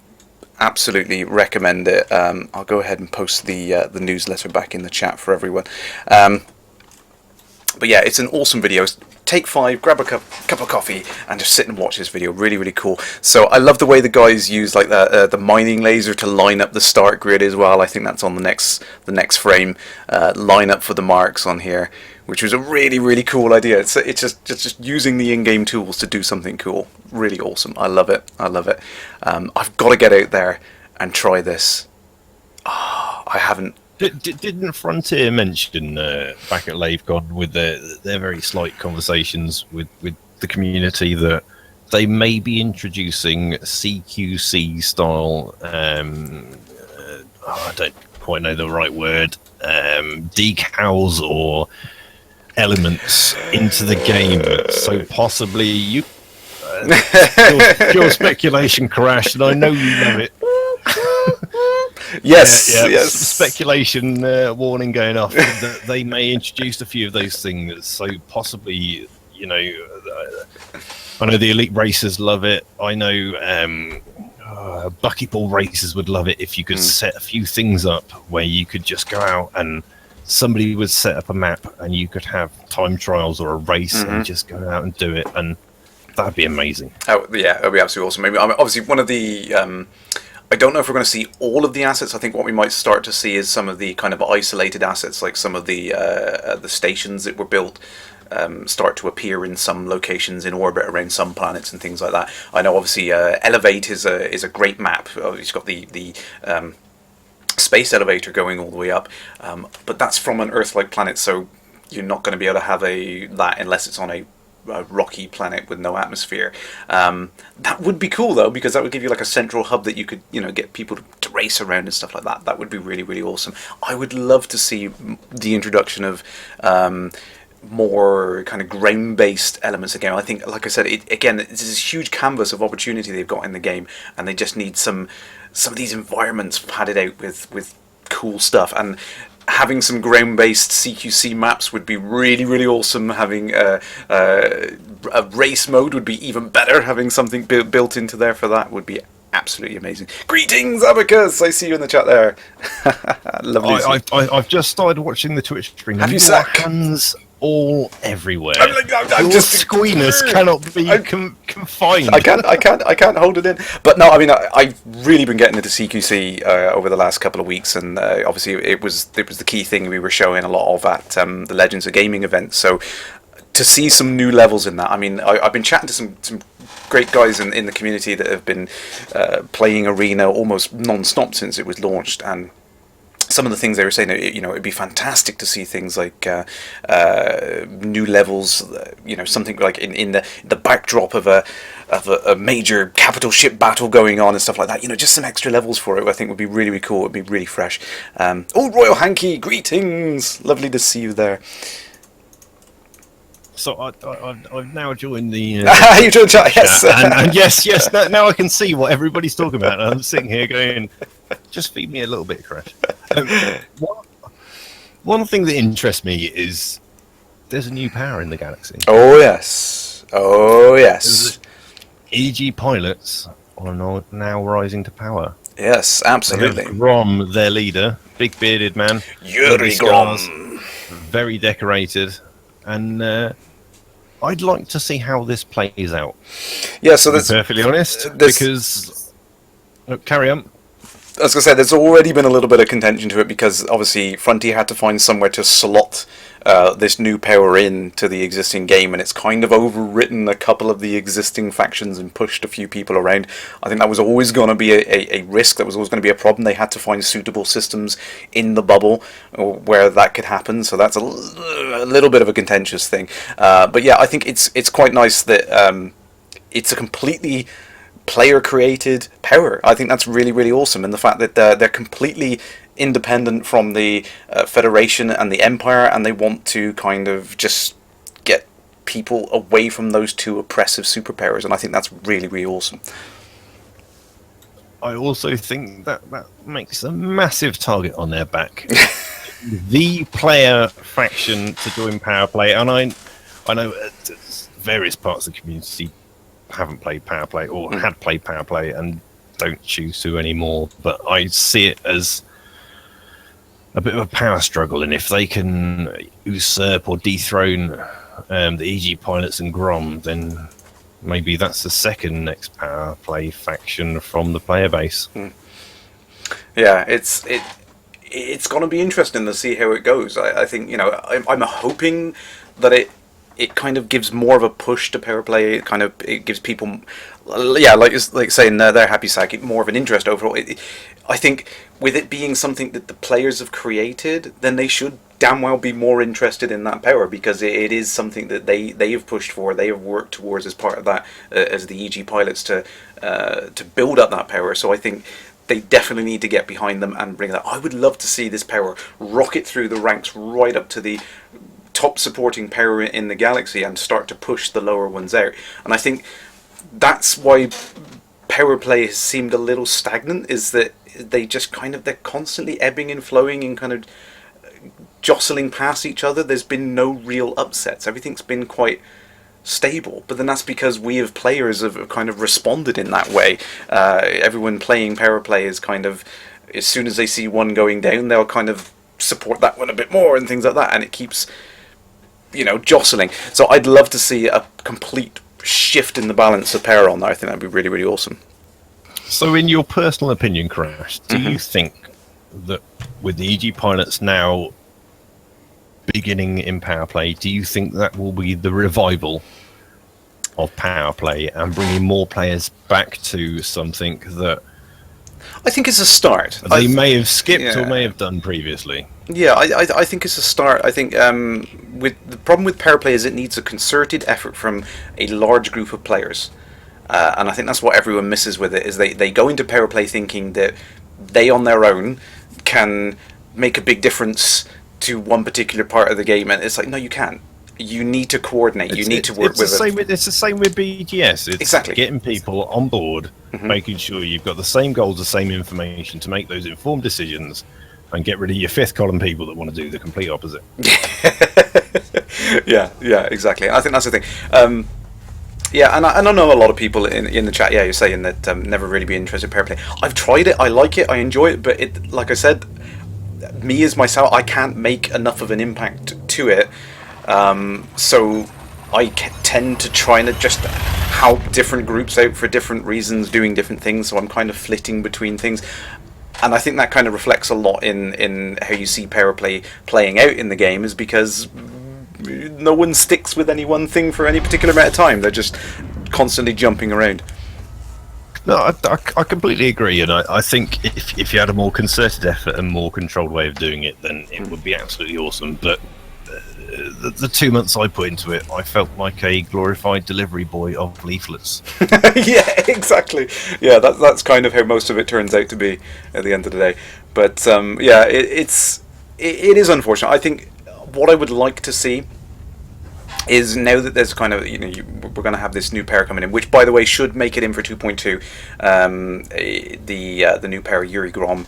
absolutely recommend it. I'll go ahead and post the newsletter back in the chat for everyone. But yeah, it's an awesome video. Take 5, grab a cup of coffee, and just sit and watch this video. Really, really cool. So I love the way the guys use like the mining laser to line up the start grid as well. I think that's on the next frame. Line up for the marks on here, which was a really, really cool idea. It's just using the in-game tools to do something cool. Really awesome. I love it. I've got to get out there and try this. I haven't. Didn't Frontier mention back at LaveCon with their very slight conversations with the community that they may be introducing CQC style, I don't quite know the right word, decals or elements into the game? So possibly your speculation, Kerrash, and I know you love it. Yes. Speculation warning going off that they may introduce a few of those things. So possibly, I know the elite racers love it. I know bucketball racers would love it if you could set a few things up where you could just go out and somebody would set up a map and you could have time trials or a race and just go out and do it, and that'd be amazing. Oh yeah, that'd be absolutely awesome. Maybe obviously one of the. I don't know if we're going to see all of the assets. I think what we might start to see is some of the kind of isolated assets, like some of the stations that were built start to appear in some locations in orbit around some planets and things like that. I know obviously Elevate is a great map. It's got the space elevator going all the way up, but that's from an Earth-like planet, so you're not going to be able to have that unless it's on a rocky planet with no atmosphere. That would be cool though, because that would give you like a central hub that you could get people to race around and stuff like that. That would be really, really awesome. I would love to see the introduction of more kind of ground-based elements again. I think, like I said, it's this huge canvas of opportunity they've got in the game, and they just need some of these environments padded out with cool stuff. And having some ground-based CQC maps would be really, really awesome. Having a race mode would be even better. Having something built into there for that would be absolutely amazing. Greetings, Abacus! I see you in the chat there. Lovely. I've just started watching the Twitch stream. Have you, your hands all everywhere? I'm your just squeenness cannot be confined. I can't hold it in. But no, I mean, I've really been getting into CQC over the last couple of weeks, and obviously it was the key thing we were showing a lot of at the Legends of Gaming event. So to see some new levels in that, I mean, I've been chatting to some great guys in the community that have been playing Arena almost non-stop since it was launched, and some of the things they were saying, you know, it'd be fantastic to see things like new levels, you know, something like in the backdrop of a major capital ship battle going on and stuff like that. You know, just some extra levels for it, I think would be really, really cool. It'd be really fresh. Oh, Royal Hanky, greetings! Lovely to see you there. So I've now joined the. You joined chat, yes. And yes. Now I can see what everybody's talking about. And I'm sitting here going, just feed me a little bit, Kerrash. One thing that interests me is there's a new power in the galaxy. Oh yes. EG pilots are now rising to power. Yes, absolutely. Grom, their leader, big bearded man. Yuri Grom. Very decorated. And I'd like to see how this plays out. Yeah, so that's perfectly honest, because carry on. I was going to say, there's already been a little bit of contention to it because obviously Frontier had to find somewhere to slot this new power into the existing game, and it's kind of overwritten a couple of the existing factions and pushed a few people around. I think that was always going to be a risk, that was always going to be a problem. They had to find suitable systems in the bubble where that could happen, so that's a little bit of a contentious thing. But yeah, I think it's quite nice that it's a completely player-created power. I think that's really, really awesome, and the fact that they're completely independent from the Federation and the Empire, and they want to kind of just get people away from those two oppressive superpowers, and I think that's really, really awesome. I also think that makes a massive target on their back. The player faction to join Power Play, and I know various parts of the community haven't played Power Play or had played Power Play and don't choose to anymore, but I see it as a bit of a power struggle, and if they can usurp or dethrone the EG pilots and Grom, then maybe that's the second next Power Play faction from the player base. Yeah, it's going to be interesting to see how it goes. I think, you know, I'm hoping that it kind of gives more of a push to power play. It gives people, yeah, like saying they're happy sack, more of an interest overall. I think with it being something that the players have created, then they should damn well be more interested in that power, because it is something that they have pushed for, they have worked towards as part of that, as the EG pilots to build up that power. So I think they definitely need to get behind them and bring that. I would love to see this power rocket through the ranks right up to the top supporting power in the galaxy and start to push the lower ones out. And I think that's why power play has seemed a little stagnant, is that they're constantly ebbing and flowing and kind of jostling past each other. There's been no real upsets. Everything's been quite stable, but then that's because we as players have kind of responded in that way. Everyone playing power play is kind of, as soon as they see one going down, they'll kind of support that one a bit more and things like that, and it keeps, you know, jostling. So I'd love to see a complete shift in the balance of power on there. I think that'd be really, really awesome. So in your personal opinion, Kerrash, do you think that with the EG pilots now beginning in power play, do you think that will be the revival of power play and bringing more players back to something that I think it's a start. They may have skipped or may have done previously? Yeah, I think it's a start. I think with the problem with power play is it needs a concerted effort from a large group of players, and I think that's what everyone misses with it. Is they go into power play thinking that they on their own can make a big difference to one particular part of the game, and it's like, no, you can't. You need to coordinate. You need to work with it. It's the same with BGS. It's exactly getting people on board, making sure you've got the same goals, the same information to make those informed decisions, and get rid of your fifth column people that want to do the complete opposite. yeah, exactly. I think that's the thing. Yeah, and I know a lot of people in the chat. Yeah, you're saying that never really be interested in pair play. I've tried it. I like it. I enjoy it. But it, like I said, me as myself, I can't make enough of an impact to it. So I tend to try and just help different groups out for different reasons, doing different things. So I'm kind of flitting between things. And I think that kind of reflects a lot in how you see power play playing out in the game, is because no one sticks with any one thing for any particular amount of time. They're just constantly jumping around. No, I completely agree, and I think if you had a more concerted effort and more controlled way of doing it, then it would be absolutely awesome. But the 2 months I put into it, I felt like a glorified delivery boy of leaflets. Yeah, exactly. Yeah, that's kind of how most of it turns out to be at the end of the day. But yeah, it is unfortunate. I think what I would like to see is, now that there's kind of, we're going to have this new pair coming in, which by the way should make it in for 2.2, the new pair Yuri Grom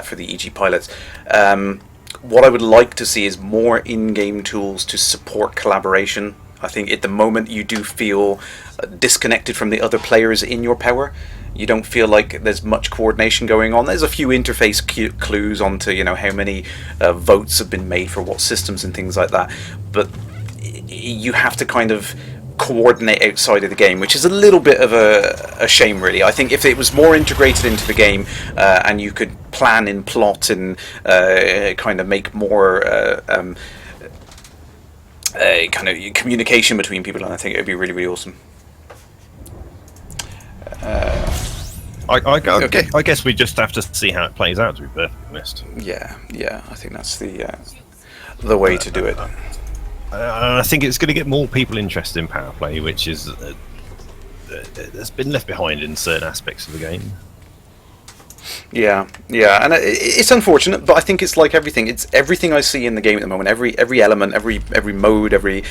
for the EG pilots. What I would like to see is more in-game tools to support collaboration. I think at the moment you do feel disconnected from the other players in your power. You don't feel like there's much coordination going on. There's a few interface clues onto how many votes have been made for what systems and things like that, but you have to kind of coordinate outside of the game, which is a little bit of a shame, really. I think if it was more integrated into the game and you could plan and plot and kind of make more kind of communication between people, and I think it would be really, really awesome. I guess we just have to see how it plays out, to be perfectly honest. Yeah, I think that's the way to do it. I think it's going to get more people interested in power play, which is has been left behind in certain aspects of the game. Yeah, and it's unfortunate, but I think it's like everything. It's everything I see in the game at the moment. Every element, every mode, every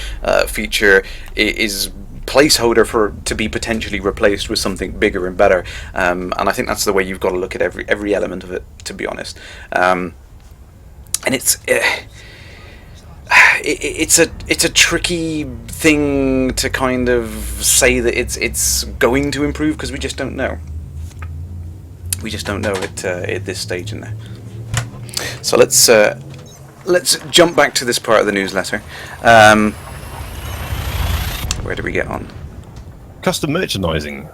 feature is placeholder to be potentially replaced with something bigger and better. And I think that's the way you've got to look at every element of it, to be honest. And it's a tricky thing to kind of say that it's going to improve, because we just don't know. We just don't know at this stage in there. So let's jump back to this part of the newsletter. Where do we get on? Custom merchandising.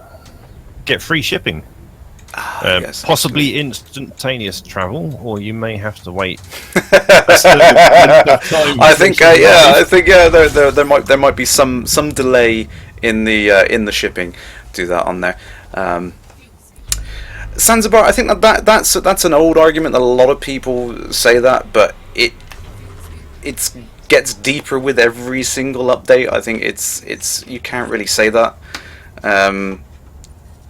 Get free shipping. Yes, possibly instantaneous travel, or you may have to wait. I think there might be some delay in the shipping. Do that on there. Zanzibar, I think that's an old argument that a lot of people say that, but it gets deeper with every single update. I think it's you can't really say that.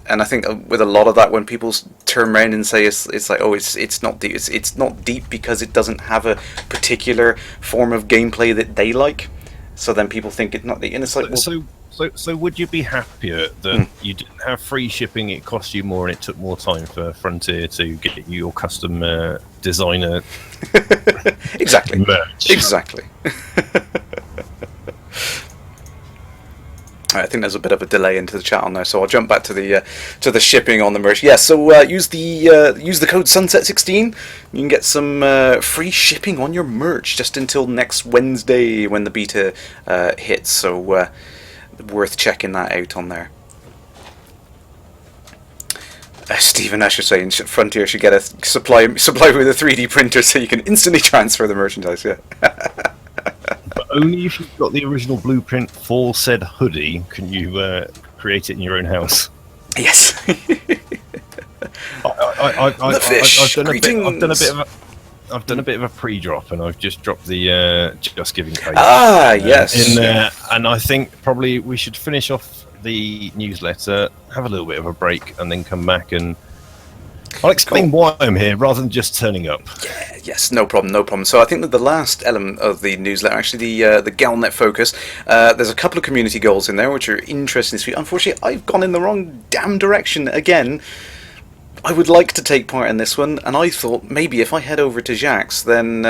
And I think with a lot of that, when people turn around and say it's like, oh, it's not deep. It's not deep because it doesn't have a particular form of gameplay that they like. So then people think it's not deep. And it's like, well, so would you be happier that you didn't have free shipping? It cost you more, and it took more time for Frontier to get you your custom designer. Exactly. Merch. Exactly. I think there's a bit of a delay into the chat on there, so I'll jump back to the shipping on the merch. Yeah, so use the code Sunset16. You can get some free shipping on your merch just until next Wednesday when the beta hits. So worth checking that out on there. Stephen Asher saying Frontier should get a supply with a 3D printer so you can instantly transfer the merchandise. Yeah. But only if you've got the original blueprint for said hoodie can you create it in your own house. Yes. I've done a bit of a pre-drop, and I've just dropped the Just Giving page. Yes. In there, and I think probably we should finish off the newsletter, have a little bit of a break, and then come back and I'll explain why I'm here rather than just turning up. Yeah, yes, no problem. So I think that the last element of the newsletter, actually the Galnet focus, there's a couple of community goals in there which are interesting this week. Unfortunately, I've gone in the wrong damn direction again. I would like to take part in this one, and I thought maybe if I head over to Jack's, then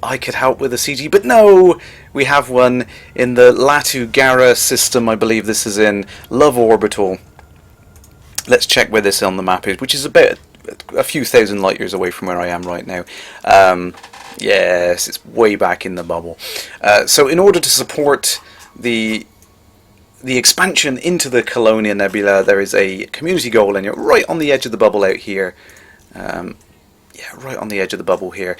I could help with a CG, but no, we have one in the Latu Gara system. I believe this is in Love Orbital. Let's check where this on the map is, which is about a few thousand light years away from where I am right now. Yes, it's way back in the bubble. So in order to support the expansion into the Colonia Nebula, there is a community goal, and you're right on the edge of the bubble out here. Yeah, right on the edge of the bubble here.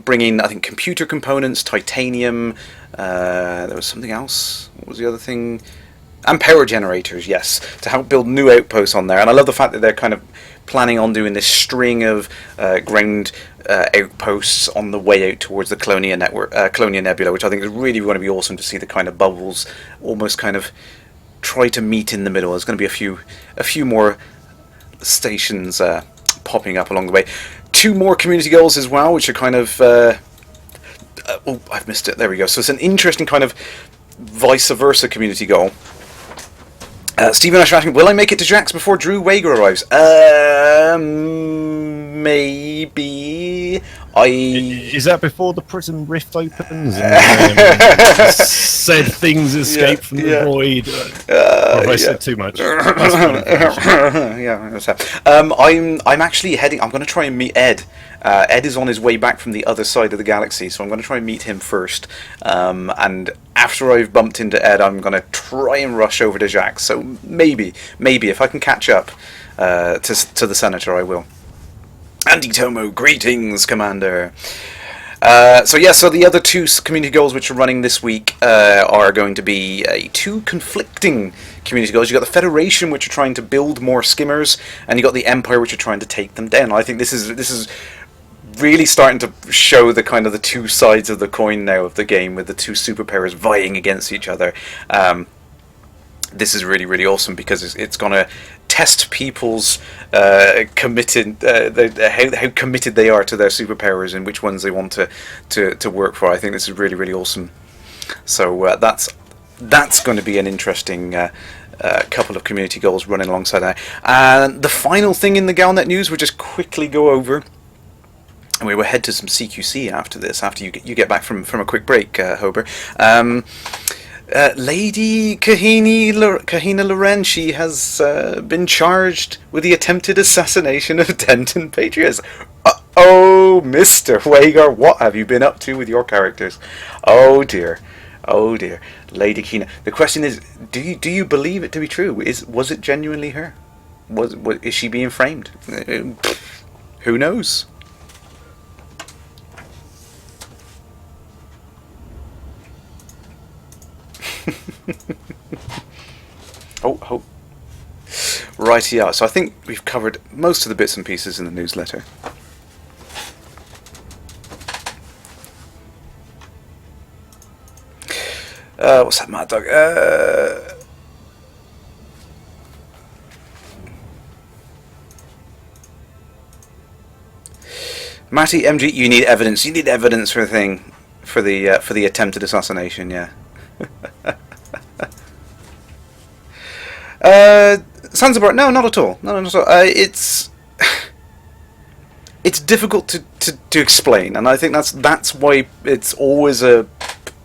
Bringing, I think, computer components, titanium. There was something else. What was the other thing? And power generators, yes, to help build new outposts on there. And I love the fact that they're kind of planning on doing this string of ground outposts on the way out towards the Colonia Nebula, which I think is really going to be awesome to see the kind of bubbles almost kind of try to meet in the middle. There's going to be a few more stations popping up along the way. 2 more community goals as well, which are kind of oh, I've missed it. There we go. So it's an interesting kind of vice versa community goal. Stephen Ash asking, will I make it to Jax before Drew Wager arrives? Maybe. Is that before the prison rift opens and said things escape from the void? Or have I said too much? Yeah. I'm actually heading. I'm going to try and meet Ed. Ed is on his way back from the other side of the galaxy, so I'm going to try and meet him first. And after I've bumped into Ed, I'm going to try and rush over to Jax. So maybe if I can catch up to the Senator, I will. Andy Tomo, greetings, Commander. So the other 2 community goals which are running this week are going to be 2 conflicting community goals. You've got the Federation, which are trying to build more skimmers, and you've got the Empire, which are trying to take them down. I think this is really starting to show the kind of the 2 sides of the coin now of the game, with the 2 superpowers vying against each other. This is really, really awesome because it's going to test people's how committed they are to their superpowers and which ones they want to work for. I think this is really, really awesome. So that's going to be an interesting couple of community goals running alongside that. And the final thing in the Galnet news, we'll just quickly go over. And we will head to some CQC after this, after you get back from a quick break, Hober. Lady Kahina Loren, she has been charged with the attempted assassination of Denton Patriots. Oh, Mr. Wagar, what have you been up to with your characters? Oh dear, Lady Kahina. The question is, do you believe it to be true? Was it genuinely her? Is she being framed? Who knows? Oh. Right, yeah. So I think we've covered most of the bits and pieces in the newsletter. What's that, Mad Dog? Matty MG, you need evidence. You need evidence for the thing, for the attempted assassination. Yeah. Zanzibar, no, not at all. No, not at all. It's difficult to explain, and I think that's why it's always a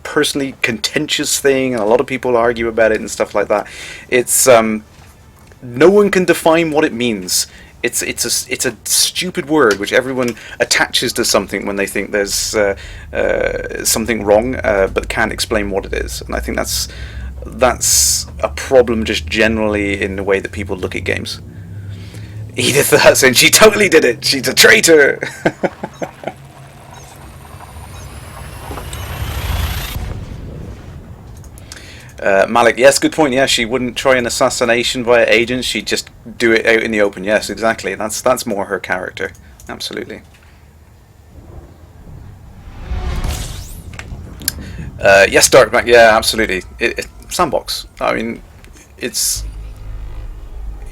personally contentious thing, and a lot of people argue about it and stuff like that. It's no one can define what it means. It's a stupid word which everyone attaches to something when they think there's something wrong, but can't explain what it is. And I think that's a problem just generally in the way that people look at games. Edith the Hudson, she totally did it. She's a traitor. Malik, yes, good point. Yeah, she wouldn't try an assassination via agents. She'd just do it out in the open. Yes, exactly. That's more her character. Absolutely. Yes, Darkback. Yeah, absolutely. Sandbox. I mean,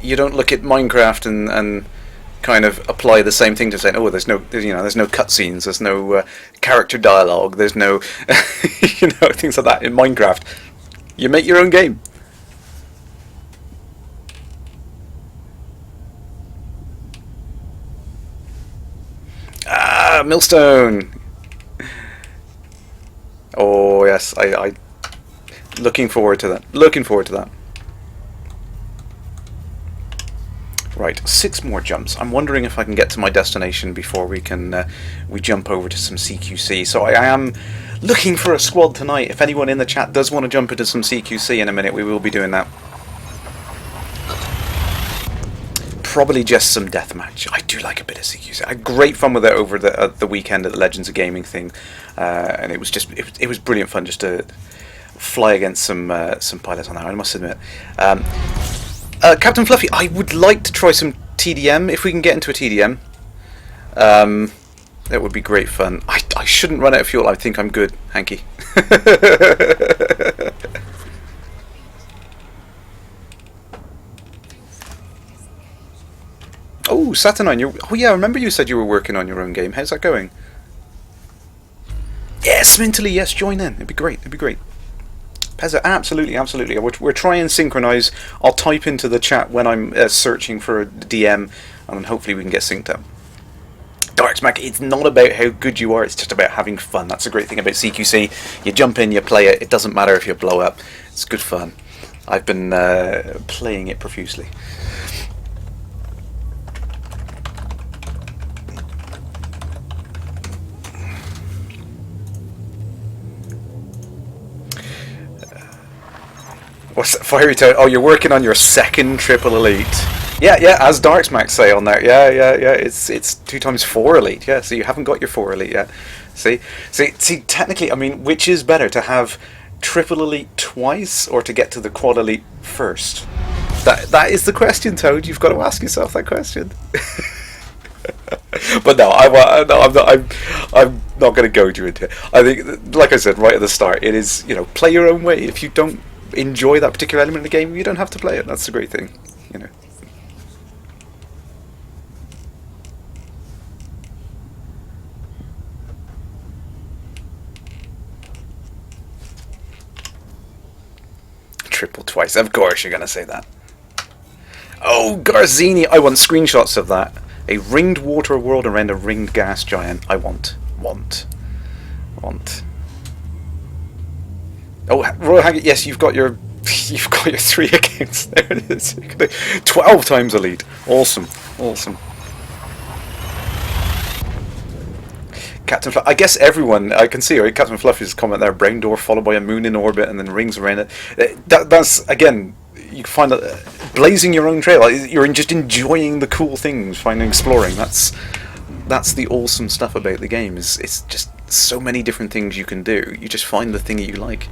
you don't look at Minecraft and kind of apply the same thing to say, oh, there's no cutscenes, there's no character dialogue, there's no things like that in Minecraft. You make your own game. Millstone. yes, I looking forward to that. Looking forward to that. Right, 6 more jumps. I'm wondering if I can get to my destination before we can we jump over to some CQC. So I am looking for a squad tonight. If anyone in the chat does want to jump into some CQC in a minute, we will be doing that. Probably just some deathmatch. I do like a bit of CQC. I had great fun with it over the weekend at the Legends of Gaming thing, and it was just it was brilliant fun just to fly against some pilots on that. I must admit. Captain Fluffy, I would like to try some TDM if we can get into a TDM. That would be great fun. I shouldn't run out of fuel. I think I'm good, Hanky. Oh, Saturnine, oh yeah, I remember you said you were working on your own game. How's that going? Yes, mentally, yes, join in. It'd be great, it'd be great. Pezza, absolutely, absolutely. We're trying to synchronise. I'll type into the chat when I'm searching for a DM, and then hopefully we can get synced up. Darksmack, it's not about how good you are, it's just about having fun. That's the great thing about CQC. You jump in, you play it, it doesn't matter if you blow up. It's good fun. I've been playing it profusely. What's that, Fiery Toad? Oh, you're working on your second triple elite. Yeah, as Darksmack say on there. Yeah. It's 2 times 4 elite. Yeah, so you haven't got your 4 elite yet. See. Technically, I mean, which is better, to have triple elite twice or to get to the quad elite first? That is the question, Toad. You've got to ask yourself that question. But no, I'm not going to goad you into it. I think, like I said right at the start, it is, play your own way. If you don't enjoy that particular element of the game, you don't have to play it. That's the great thing, Triple twice. Of course you're going to say that. Oh, Garzini, I want screenshots of that. A ringed water world around a ringed gas giant. I want. Oh, Royal Haggard, yes, you've got your 3 accounts. There it is. 12 times elite. Awesome. Captain Fluff, I guess everyone, I can see Captain Fluffy's comment there, brain door followed by a moon in orbit and then rings around it. That's, again, you find that blazing your own trail, you're just enjoying the cool things, finding, exploring. That's the awesome stuff about the game, it's just so many different things you can do. You just find the thing that you like.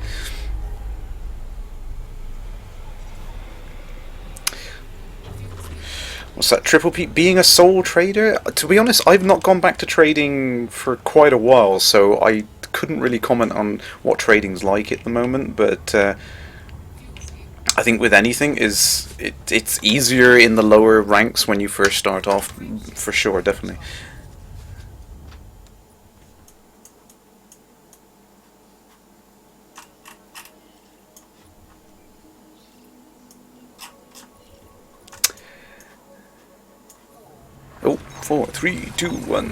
What's that? Triple P being a sole trader? To be honest, I've not gone back to trading for quite a while, so I couldn't really comment on what trading's like at the moment, but I think with anything, it's easier in the lower ranks when you first start off, for sure, definitely. Oh, 4, 3, 2, 1.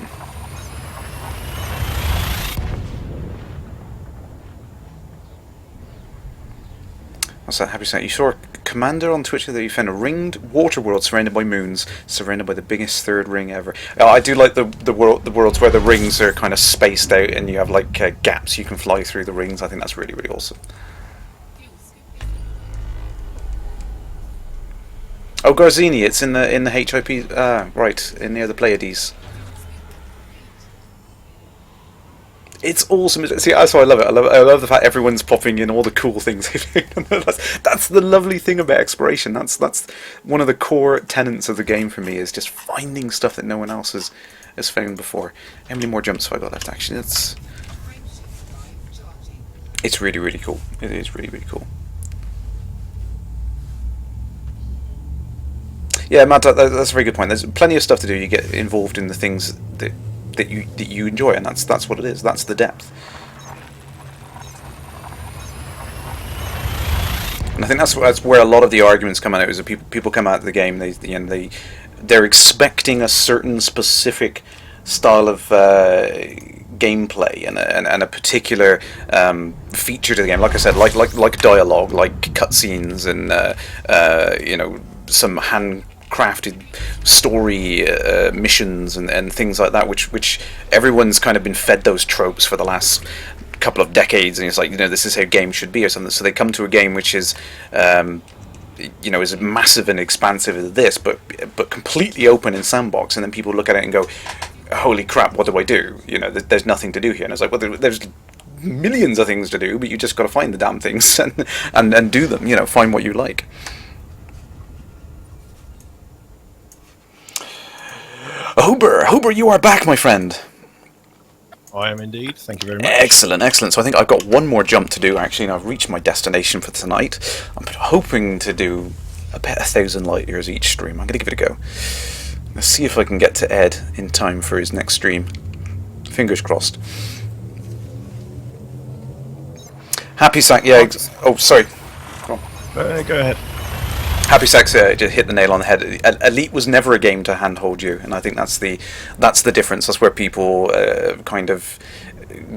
What's that? Happy saying? You saw a commander on Twitch that you found a ringed water world surrounded by moons, surrounded by the biggest third ring ever. I do like the worlds where the rings are kind of spaced out and you have like gaps you can fly through the rings. I think that's really, really awesome. Oh, Garzini, it's in the HIP. Right, near the Pleiades. It's awesome. See, that's why I love it. I love the fact everyone's popping in all the cool things. That's the lovely thing about exploration. That's one of the core tenets of the game for me, is just finding stuff that no one else has found before. How many more jumps have I got left? Actually, it's really, really cool. It is really, really cool. Yeah, Matt, that's a very good point. There's plenty of stuff to do. You get involved in the things that you enjoy, and that's what it is. That's the depth. And I think that's where a lot of the arguments come out. Is that people come out of the game, they're expecting a certain specific style of gameplay and a particular feature to the game. Like I said, like dialogue, like cutscenes, and some handcrafted story missions and things like that, which everyone's kind of been fed those tropes for the last couple of decades, and it's like, this is how games should be or something. So they come to a game which is is massive and expansive as this, but completely open in sandbox, and then people look at it and go, holy crap, what do I do? There's nothing to do here. And it's like, well, there's millions of things to do, but you just got to find the damn things and do them. Find what you like. Hober, you are back, my friend. I am indeed. Thank you very much. Excellent. So I think I've got one more jump to do, actually, and I've reached my destination for tonight. I'm hoping to do about 1,000 light years each stream. I'm going to give it a go. Let's see if I can get to Ed in time for his next stream. Fingers crossed. Happy Sack, yeah. Oh, sorry. Go ahead. Happy Sack just hit the nail on the head. Elite was never a game to handhold you, and I think that's the difference. That's where people kind of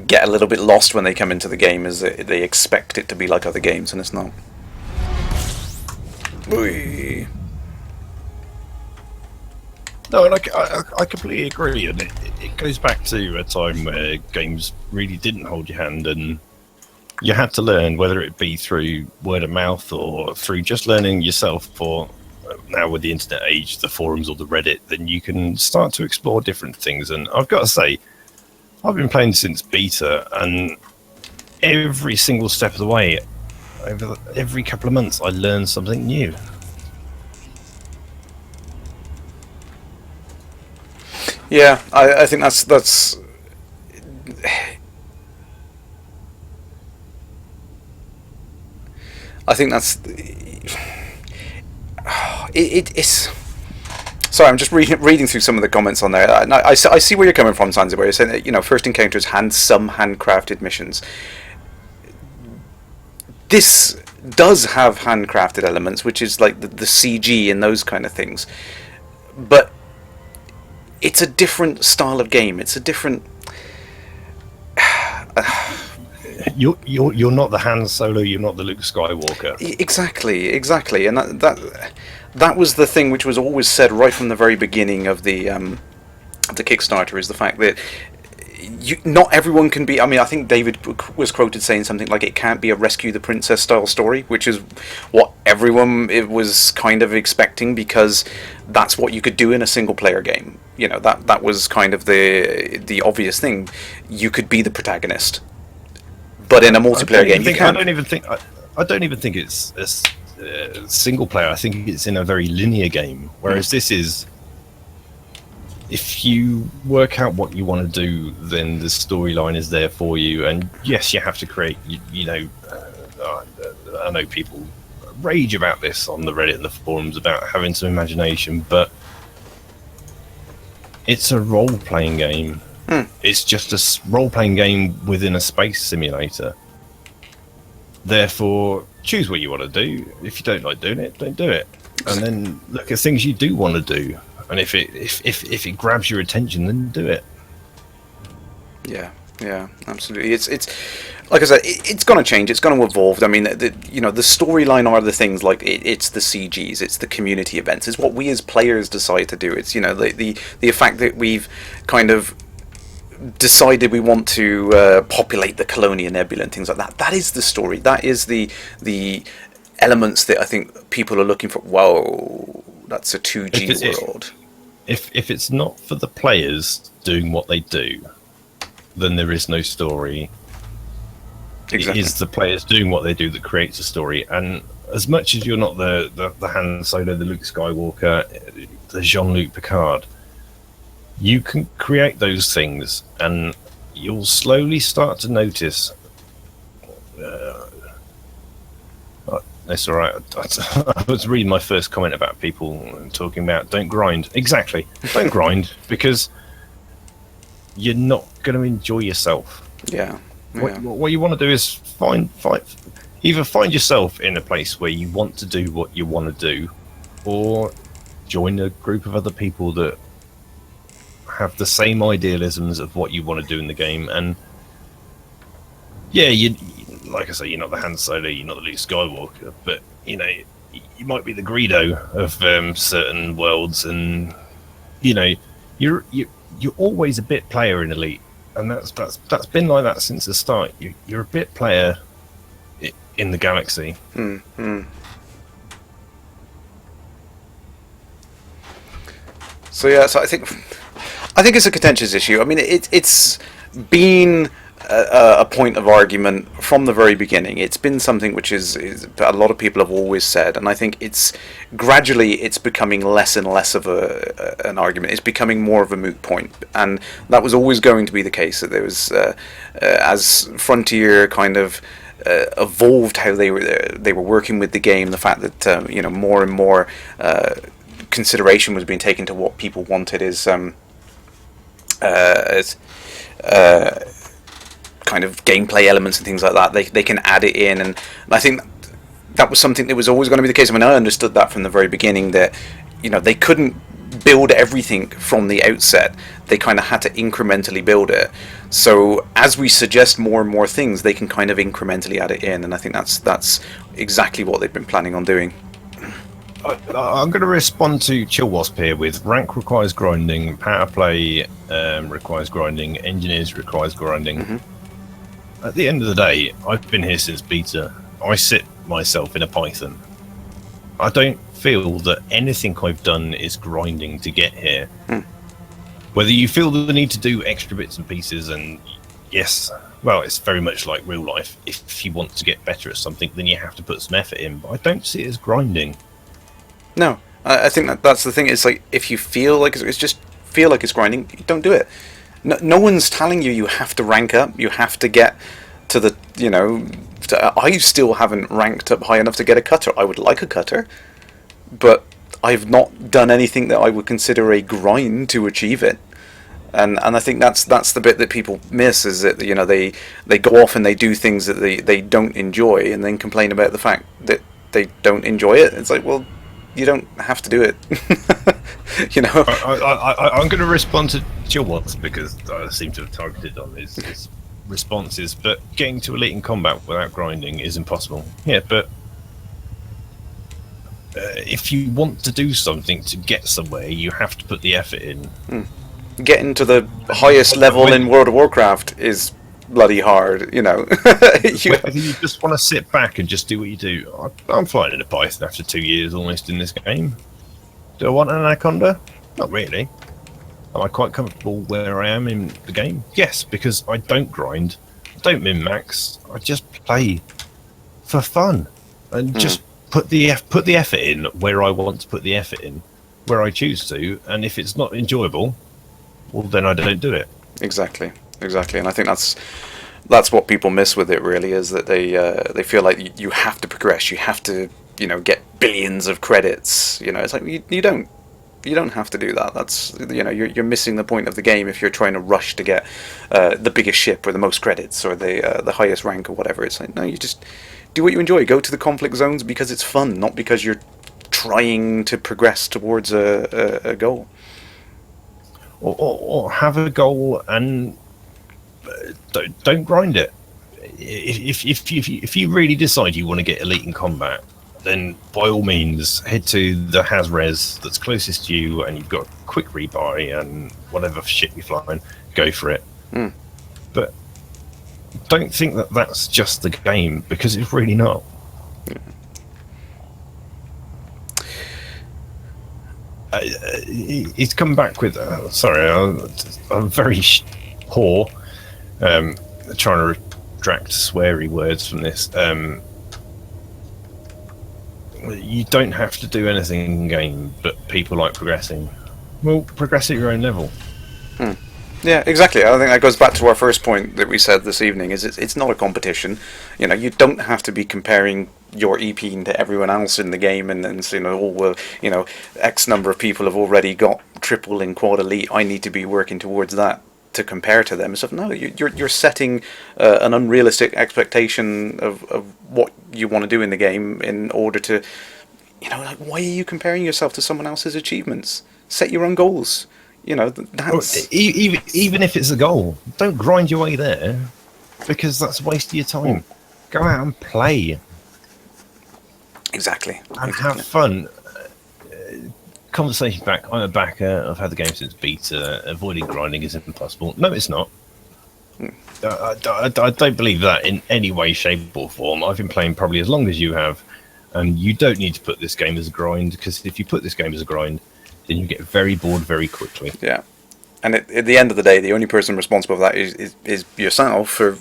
get a little bit lost when they come into the game, is that they expect it to be like other games, and it's not. Oy. No, and I completely agree, and it goes back to a time where games really didn't hold your hand, and you had to learn, whether it be through word of mouth or through just learning yourself, or now with the internet age, the forums or the Reddit, then you can start to explore different things. And I've got to say, I've been playing since beta, and every single step of the way, over every couple of months, I learn something new. Yeah, I think that's. I think that's. It's. Sorry, I'm just reading through some of the comments on there. I see where you're coming from, Sansa, where you're saying that, first encounters some handcrafted missions. This does have handcrafted elements, which is like the CG and those kind of things. But it's a different style of game. It's a different. You're not the Han Solo. You're not the Luke Skywalker. Exactly, and that was the thing which was always said right from the very beginning of the Kickstarter, is the fact that not everyone can be. I mean, I think David was quoted saying something like, "It can't be a Rescue the Princess style story," which is what everyone was kind of expecting, because that's what you could do in a single player game. That was kind of the obvious thing. You could be the protagonist. But in a multiplayer game, you can't. I don't even think it's a single player. I think it's in a very linear game. Whereas this is, if you work out what you want to do, then the storyline is there for you. And yes, you have to create. I know people rage about this on the Reddit and the forums about having some imagination, but it's a role-playing game. It's just a role-playing game within a space simulator. Therefore, choose what you want to do. If you don't like doing it, don't do it. And then look at things you do want to do. And if it grabs your attention, then do it. Yeah, absolutely. It's like I said, it's going to change. It's going to evolve. I mean, the storyline are the things like it's the CGs, it's the community events, it's what we as players decide to do. It's the fact that we've kind of decided we want to populate the Colonia Nebula and things like that. That is the story. That is the elements that I think people are looking for. Whoa, that's a 2G world. If it's not for the players doing what they do, then there is no story. Exactly. It is the players doing what they do that creates a story. And as much as you're not the Han Solo, the Luke Skywalker, the Jean-Luc Picard, you can create those things, and you'll slowly start to notice. That's all right. I was reading my first comment about people talking about don't grind. Exactly, don't grind, because you're not going to enjoy yourself. Yeah. What you want to do is either find yourself in a place where you want to do what you want to do, or join a group of other people that have the same idealisms of what you want to do in the game, and yeah, you like I say, you're not the Han Solo, you're not the Luke Skywalker, but you know, you might be the Greedo of certain worlds, and you know, you're always a bit player in Elite, and that's been like that since the start. You're a bit player in the galaxy. So yeah, so I think it's a contentious issue. I mean, it's been a point of argument from the very beginning. It's been something which is a lot of people have always said, and I think it's gradually becoming less and less of an argument. It's becoming more of a moot point, and that was always going to be the case. That there was as Frontier kind of evolved how they were working with the game, the fact that you know, more and more consideration was being taken to what people wanted is kind of gameplay elements and things like that. They can add it in, and I think that was something that was always going to be the case. I mean, I understood that from the very beginning, that you know, they couldn't build everything from the outset. They kind of had to incrementally build it. So as we suggest more and more things, they can kind of incrementally add it in, and I think that's exactly what they've been planning on doing. I'm going to respond to Chill Wasp here with rank requires grinding, power play requires grinding, engineers requires grinding. At the end of the day, I've been here since beta. I sit myself in a Python. I don't feel that anything I've done is grinding to get here. Whether you feel the need to do extra bits and pieces, and yes, well, it's very much like real life. If you want to get better at something, then you have to put some effort in. But I don't see it as grinding. No, I think that's the thing. It's like, if you feel like it's just feel like it's grinding, don't do it. No one's telling you have to rank up. You have to get to the, you know. I still haven't ranked up high enough to get a cutter. I would like a cutter, but I've not done anything that I would consider a grind to achieve it. And I think that's the bit that people miss, is that, you know, they go off and they do things that they don't enjoy, and then complain about the fact that they don't enjoy it. It's like, well, you don't have to do it. You know. I'm going to respond to Chill Wasp because I seem to have targeted on his responses. But getting to elite in combat without grinding is impossible. Yeah, but if you want to do something to get somewhere, you have to put the effort in. Getting to the highest level in World of Warcraft is bloody hard, you know. Whether you just want to sit back and just do what you do. I'm flying in a Python after 2 years almost in this game. Do I want an Anaconda? Not really. Am I quite comfortable where I am in the game? Yes, because I don't grind, I don't min-max, I just play for fun and just put the effort in where I want to put the effort in, where I choose to, and if it's not enjoyable, well, then I don't do it. Exactly, and I think that's what people miss with it, really, is that they feel like you have to progress, you have to, you know, get billions of credits. You know, it's like you don't have to do that. That's, you know, you're missing the point of the game if you're trying to rush to get the biggest ship or the most credits or the highest rank or whatever. It's like, no, you just do what you enjoy. Go to the conflict zones because it's fun, not because you're trying to progress towards a goal. Or have a goal and don't grind it. If you really decide you want to get elite in combat, then by all means head to the Has-Res that's closest to you, and you've got a quick rebuy and whatever ship you're flying, go for it. But don't think that that's just the game, because it's really not. He's come back with sorry, I'm very poor trying to retract sweary words from this. You don't have to do anything in game, but people like progressing. Well, progress at your own level. Yeah, exactly. I think that goes back to our first point that we said this evening, is it's not a competition. You know, you don't have to be comparing your EP to everyone else in the game, and so, you know, well, you know, X number of people have already got triple and quad elite, I need to be working towards that to compare to them. So no, you're setting an unrealistic expectation of what you want to do in the game in order to, you know, like, why are you comparing yourself to someone else's achievements? Set your own goals. You know, that's... Even if it's a goal, don't grind your way there, because that's a waste of your time. Go out and play. Exactly. And have fun. Conversation back. I'm a backer. I've had the game since beta. Avoiding grinding is impossible. No, it's not. I don't believe that in any way, shape, or form. I've been playing probably as long as you have, and you don't need to put this game as a grind, because if you put this game as a grind, then you get very bored very quickly. Yeah. And at the end of the day, the only person responsible for that is yourself for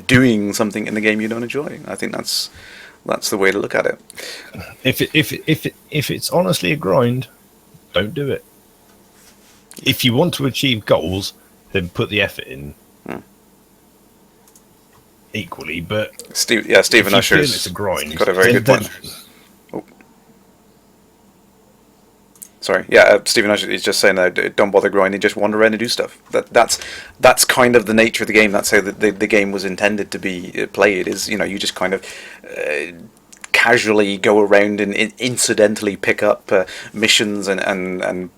doing something in the game you don't enjoy. I think that's the way to look at it. If it's honestly a grind, don't do it. If you want to achieve goals, then put the effort in. Equally, but Stephen Usher's it's a grind. Got a very good point. Oh. Sorry, Stephen Usher is just saying that don't bother grinding, just wander around and do stuff. That's kind of the nature of the game. That's how the game was intended to be played. Is, you know, you just kind of casually go around and incidentally pick up missions and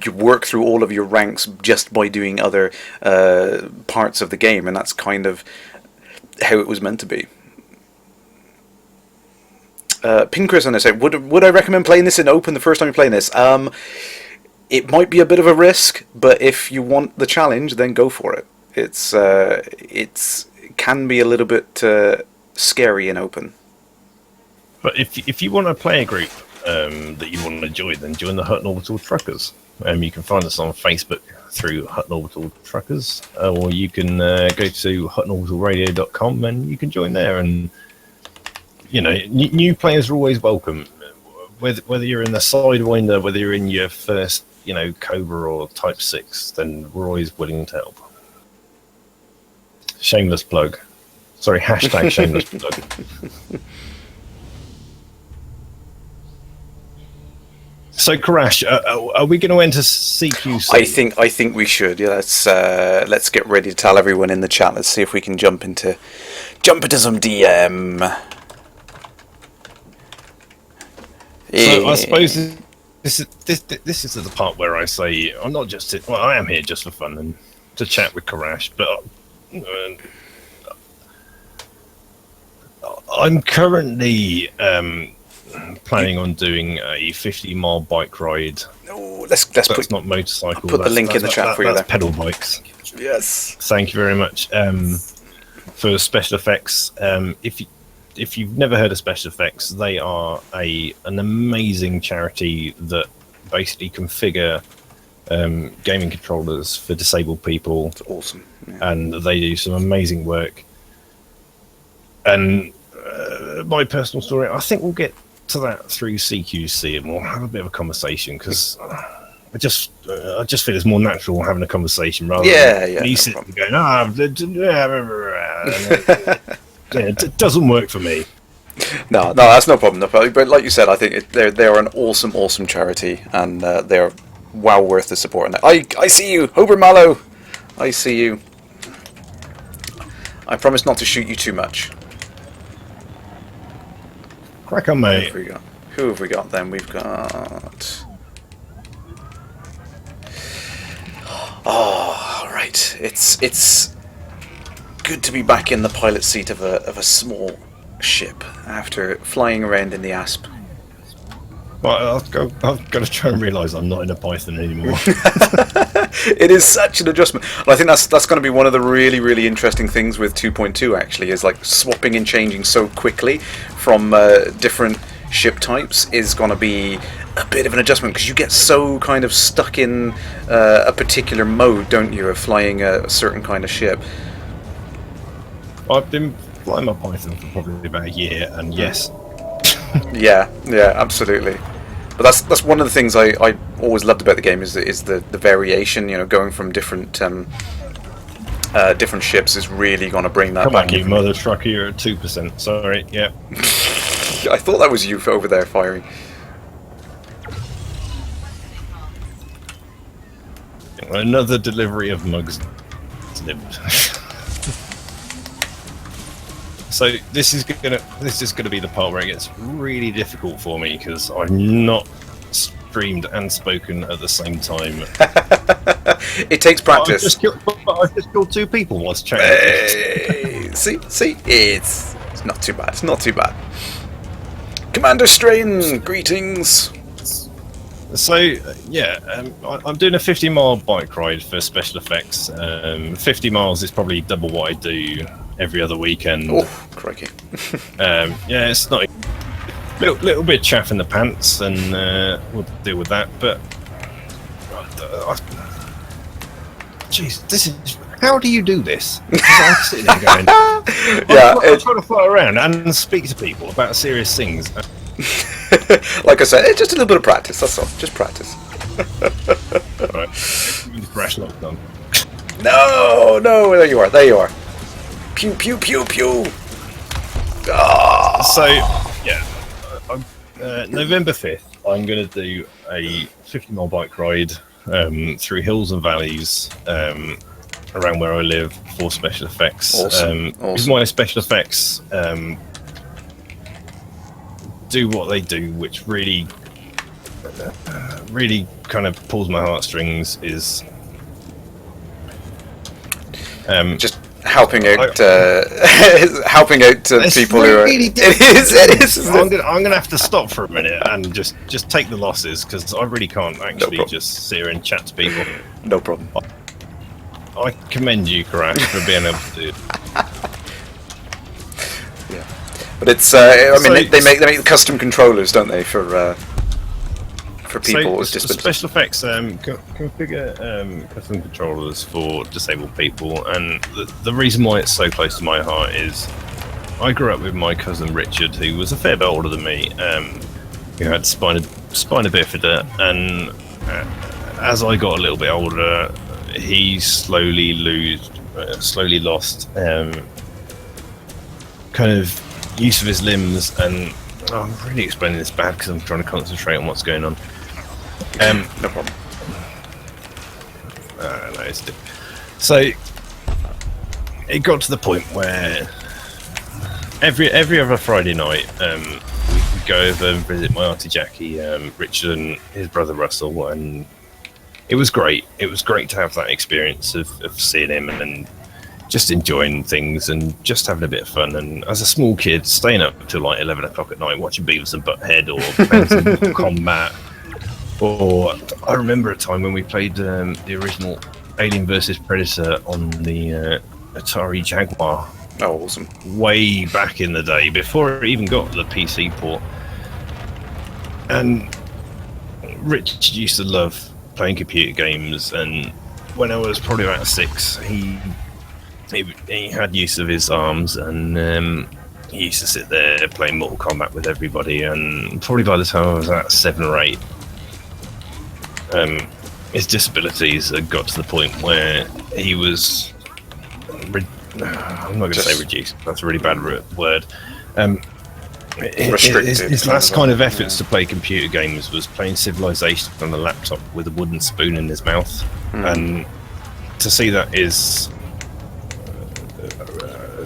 you work through all of your ranks just by doing other parts of the game, and that's kind of how it was meant to be. Pincris on this, would I recommend playing this in open the first time you're playing this? It might be a bit of a risk, but if you want the challenge, then go for it. It can be a little bit scary in open. But if you want to play a group that you want to join, then join the Hutton Orbital Truckers. You can find us on Facebook through Hutton Orbital Truckers, or you can go to huttonorbitalradio.com and you can join there. And you know, new players are always welcome. Whether you're in the Sidewinder, whether you're in your first, you know, Cobra or Type 6, then we're always willing to help. Shameless plug. Sorry, hashtag shameless plug. So, Kerrash, are we going to enter CQC? I think we should. Yeah, let's get ready to tell everyone in the chat. Let's see if we can jump into some DM. So I suppose this is the part where I say I'm not just I am here just for fun and to chat with Kerrash, but I'm currently planning on doing a 50-mile bike ride. No, let's put not motorcycle. Put the link in the chat for you. That's pedal bikes. Yes. Thank you very much. For special effects, if you've never heard of Special Effects, they are an amazing charity that basically configure gaming controllers for disabled people. It's awesome. Yeah. And they do some amazing work. And my personal story, I think we'll get to that through CQC and we'll have a bit of a conversation, because I just feel it's more natural having a conversation rather than me sitting going, it doesn't work for me. No, that's no problem. But like you said, I think they're an awesome charity, and they're well worth the support. And I see you, Hober Mallow. I see you. I promise not to shoot you too much. Crack on, mate. Who have we got then? We've got... Oh, right. It's good to be back in the pilot seat of a small ship after flying around in the Asp. Well, I've got to try and realise I'm not in a Python anymore. It is such an adjustment. And I think that's going to be one of the really interesting things with 2.2, actually, is like swapping and changing so quickly from different ship types is going to be a bit of an adjustment, because you get so kind of stuck in a particular mode, don't you, of flying a certain kind of ship. I've been flying my Python for probably about a year, and yes. yeah, absolutely. But that's one of the things I always loved about the game is the variation. You know, going from different ships is really going to bring that back. Come on, you mother trucker, you're at 2%. Sorry, yeah. I thought that was you over there firing. Another delivery of mugs delivered. So this is gonna be the part where it gets really difficult for me, because I'm not streamed and spoken at the same time. It takes practice. I've just killed 2 people whilst chatting. Hey, see, it's not too bad. It's not too bad. Commander Strain, greetings. So yeah, I'm doing a 50-mile bike ride for special effects. 50 miles is probably double what I do every other weekend. Oh, crikey! Yeah, it's not little bit chaff in the pants, and we'll deal with that. But jeez, this is. How do you do this? I'm sitting there going, I'm trying to fly around and speak to people about serious things. Like I said, it's just a little bit of practice. That's all. Just practice. Right. Kerrash lockdown. No, there you are. There you are. Pew pew pew pew. Oh. So yeah, November 5th, I'm going to do a 50-mile bike ride through hills and valleys around where I live for special effects. Awesome. With my special effects do what they do, which really kind of pulls my heartstrings, is just helping out helping out to people who are it is. I'm gonna have to stop for a minute and just take the losses, because I really can't actually just sit here and chat to people. No problem. I commend you, Kerrash, for being able to do it. Yeah, but it's I mean, they make custom controllers, don't they, for people with disabilities. Special effects configure custom controllers for disabled people, and the reason why it's so close to my heart is I grew up with my cousin Richard, who was a fair bit older than me, who had spina bifida, and as I got a little bit older, he slowly lost kind of use of his limbs, and I'm really explaining this bad because I'm trying to concentrate on what's going on. No problem. No, so it got to the point where every other Friday night we would go over and visit my auntie Jackie, Richard and his brother Russell, and it was great. It was great to have that experience of seeing him and just enjoying things and just having a bit of fun. And as a small kid, staying up till like 11 o'clock at night watching Beavis and Butthead or playing some Mortal Kombat. Or I remember a time when we played the original Alien vs Predator on the Atari Jaguar. Oh, awesome. Way back in the day, before it even got the PC port. And Rich used to love playing computer games, and when I was probably about 6, he had use of his arms, and he used to sit there playing Mortal Kombat with everybody, and probably by the time I was at 7 or 8, his disabilities had got to the point where he was I'm not going to say reduced, that's a really bad word. Restricted. His last kind of efforts to play computer games was playing Civilization on a laptop with a wooden spoon in his mouth. And to see that is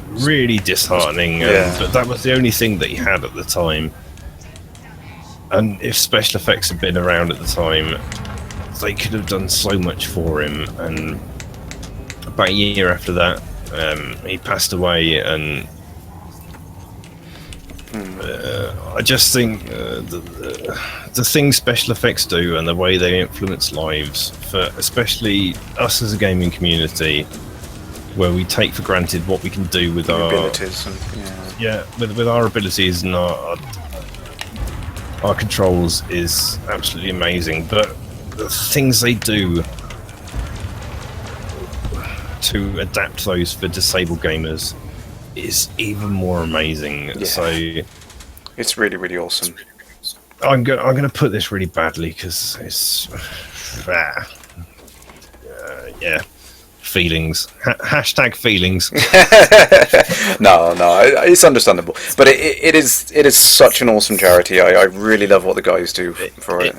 really disheartening. But that was the only thing that he had at the time. And if special effects had been around at the time, they could have done so much for him. And about a year after that, he passed away, and I just think the things special effects do and the way they influence lives, for especially us as a gaming community, where we take for granted what we can do with our abilities, and, with our abilities and our controls, is absolutely amazing. But the things they do to adapt those for disabled gamers is even more amazing. So it's really, really awesome. I'm going to put this really badly because it's feelings. Hashtag feelings. No, it's understandable, but it is such an awesome charity. I really love what the guys do for it.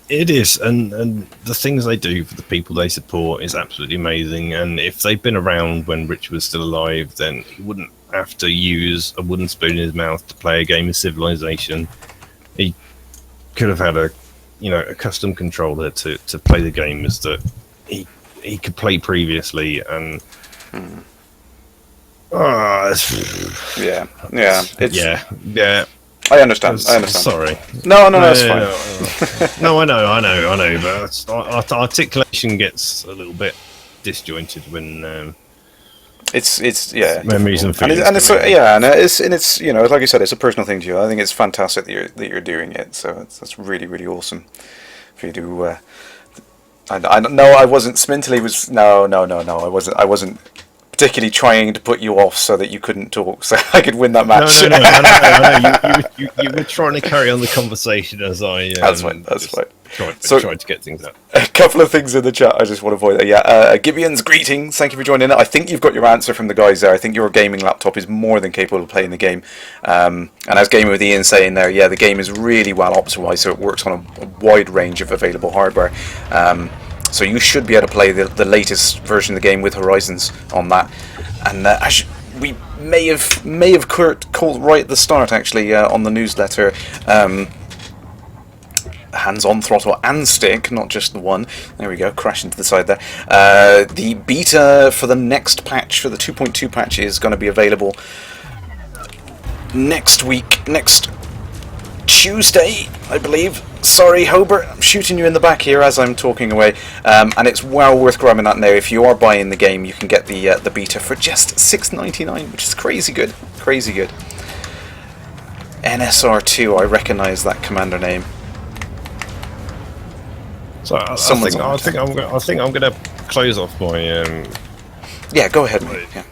It is, and the things they do for the people they support is absolutely amazing. And if they'd been around when Rich was still alive, then he wouldn't have to use a wooden spoon in his mouth to play a game of Civilization. He could have had a a custom controller to play the games that he could play previously, and yeah. I understand. Sorry. No, that's fine. No, I know, but articulation gets a little bit disjointed when it's memories and feelings. And it's like you said, it's a personal thing to you. I think it's fantastic that you're doing it. So that's really, really awesome for you to. I don't know. I wasn't. Smintily was no. I wasn't particularly trying to put you off so that you couldn't talk, so I could win that match. No. I know. You were trying to carry on the conversation as I. That's fine. Tried to get things out. A couple of things in the chat I just want to avoid. Gibeon's greetings. Thank you for joining in. I think you've got your answer from the guys there. I think your gaming laptop is more than capable of playing the game. And as Gaming with Ian saying there, the game is really well optimized, so it works on a wide range of available hardware. So you should be able to play the latest version of the game with Horizons on that. And we may have called right at the start, actually, on the newsletter, hands-on throttle and stick, not just the one. There we go, crash into the side there. The beta for the next patch, for the 2.2 patch, is going to be available next Tuesday, I believe. Sorry, Hober, I'm shooting you in the back here as I'm talking away. And it's well worth grabbing that now. If you are buying the game, you can get the beta for just $6.99, which is crazy good. Crazy good. NSR2, I recognise that commander name. So I think I'm going to close off my. Yeah, go ahead, mate. Yeah.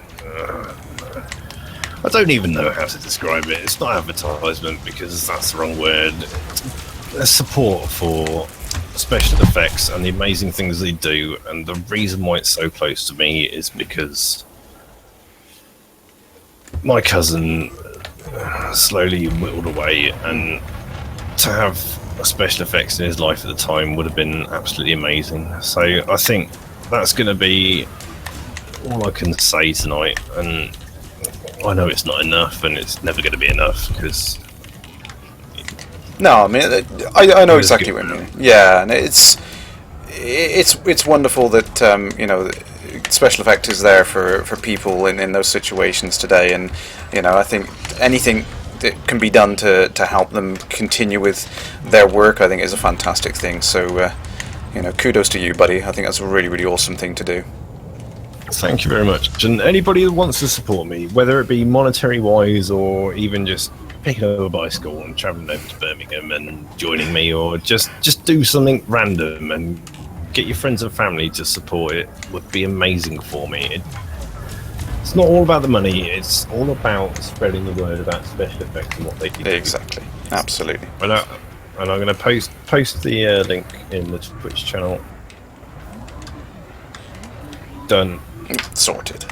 I don't even know how to describe it. It's not advertisement because that's the wrong word. Support for special effects and the amazing things they do, and the reason why it's so close to me is because my cousin slowly whittled away, and to have special effects in his life at the time would have been absolutely amazing. So I think that's going to be all I can say tonight, and I know it's not enough, and it's never going to be enough because. No, I mean, I know exactly what you mean. Yeah, and it's wonderful that special effect is there for people in those situations today, and I think anything that can be done to help them continue with their work, I think, is a fantastic thing. So, kudos to you, buddy. I think that's a really, really awesome thing to do. Thank you very much. And anybody that wants to support me, whether it be monetary wise or even just picking up a bicycle and travelling over to Birmingham and joining me, or just do something random and get your friends and family to support it, would be amazing for me. It's not all about the money, it's all about spreading the word about special effects and what they do. Exactly. Absolutely. And I'm going to post the link in the Twitch channel. Done. Sorted.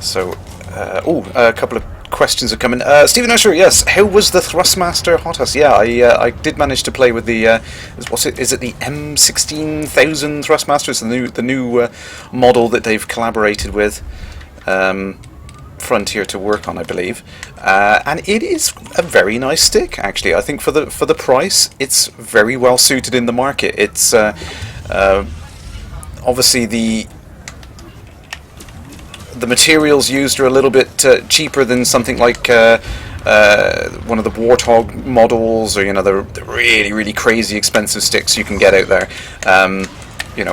So, a couple of questions are coming. Stephen Usher, yes. How was the Thrustmaster Hotas? Yeah, I did manage to play with the is it the M16000 Thrustmaster? The new model that they've collaborated with Frontier to work on, I believe. And it is a very nice stick, actually. I think for the price, it's very well suited in the market. It's obviously the materials used are a little bit cheaper than something like one of the Warthog models, or the really, really crazy expensive sticks you can get out there.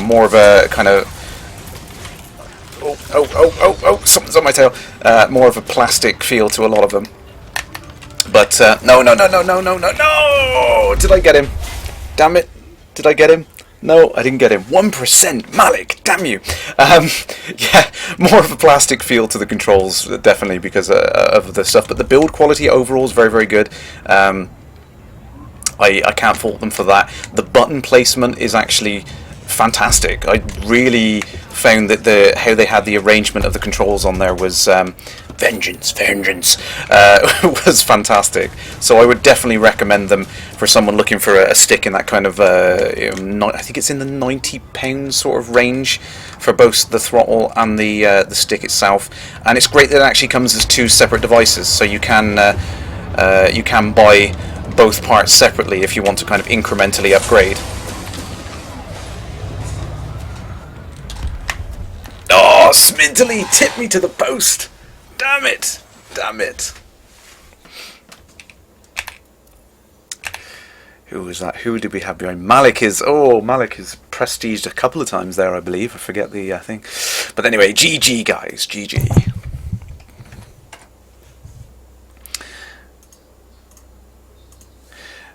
More of a kind of something's on my tail. More of a plastic feel to a lot of them. But no! Did I get him? Damn it! Did I get him? No, I didn't get him. 1%, Malik, damn you. Yeah, more of a plastic feel to the controls, definitely, because of the stuff. But the build quality overall is very, very good. I can't fault them for that. The button placement is actually fantastic. I really found that how they had the arrangement of the controls on there was vengeance was fantastic. So I would definitely recommend them for someone looking for a stick in that kind of I think it's in the £90 sort of range for both the throttle and the stick itself. And it's great that it actually comes as two separate devices, so you can buy both parts separately if you want to kind of incrementally upgrade. Oh, Smintily tipped me to the post! Damn it! Damn it! Who was that? Who did we have behind? Malik is prestiged a couple of times there, I believe. I forget the thing. But anyway, GG guys, GG.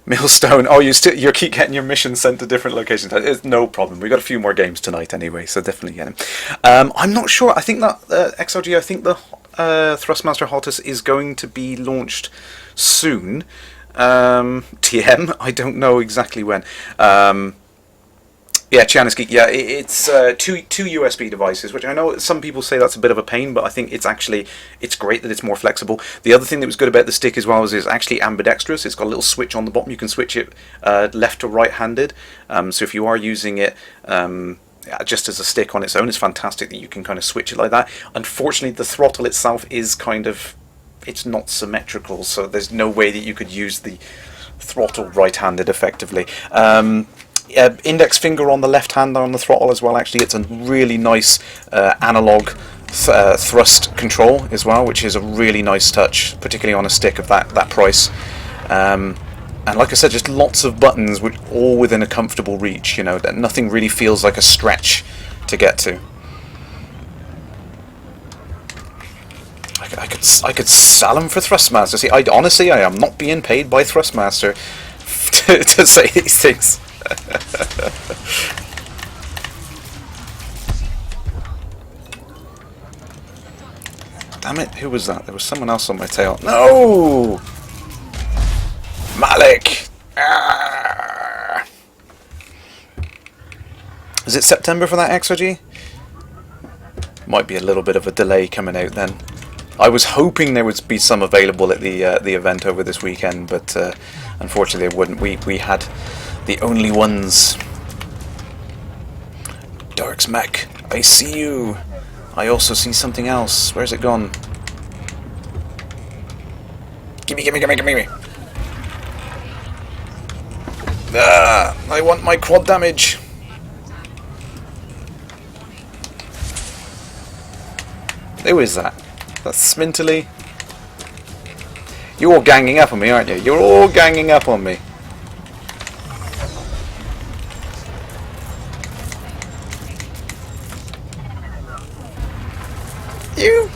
Millstone. Oh, you keep getting your missions sent to different locations. It's no problem. We got a few more games tonight anyway, so definitely get them. I'm not sure. I think that XRG. I think the Thrustmaster Hotus is going to be launched soon. TM. I don't know exactly when. Yeah, Chianiski. Yeah, it's two USB devices, which I know some people say that's a bit of a pain, but I think it's great that it's more flexible. The other thing that was good about the stick as well is it's actually ambidextrous. It's got a little switch on the bottom. You can switch it left to right-handed. So if you are using it just as a stick on its own, it's fantastic that you can kind of switch it like that. Unfortunately, the throttle itself is it's not symmetrical, so there's no way that you could use the throttle right-handed effectively. Index finger on the left hand on the throttle as well. Actually, it's a really nice analog thrust control as well, which is a really nice touch, particularly on a stick of that price. And like I said, just lots of buttons, which all within a comfortable reach. You know, that nothing really feels like a stretch to get to. I could sell them for Thrustmaster. See, honestly, I am not being paid by Thrustmaster to say these things. Damn it, who was that? There was someone else on my tail. No! Malik! Ah! Is it September for that XRG? Might be a little bit of a delay coming out then. I was hoping there would be some available at the event over this weekend, but unfortunately there wouldn't. We had the only ones. Dark's Mech, I see you. I also see something else. Where's it gone? Gimme. I want my quad damage. Who is that? That's Smintily. You're all ganging up on me, aren't you? You're all ganging up on me. You.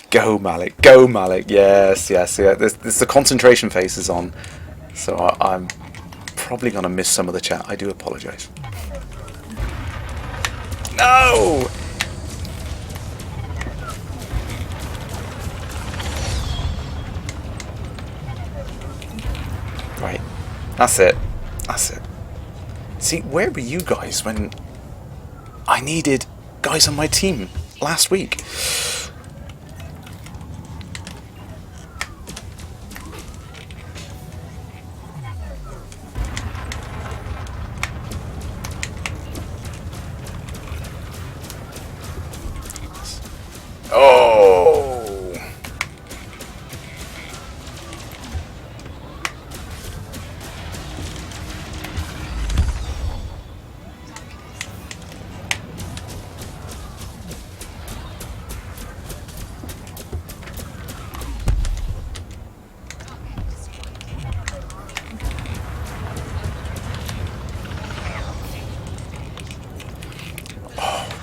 Go Malik, go Malik. Yes. The concentration face is on, so I'm probably gonna miss some of the chat. I do apologise. No. Right, that's it. See, where were you guys when I needed guys on my team last week? Oh!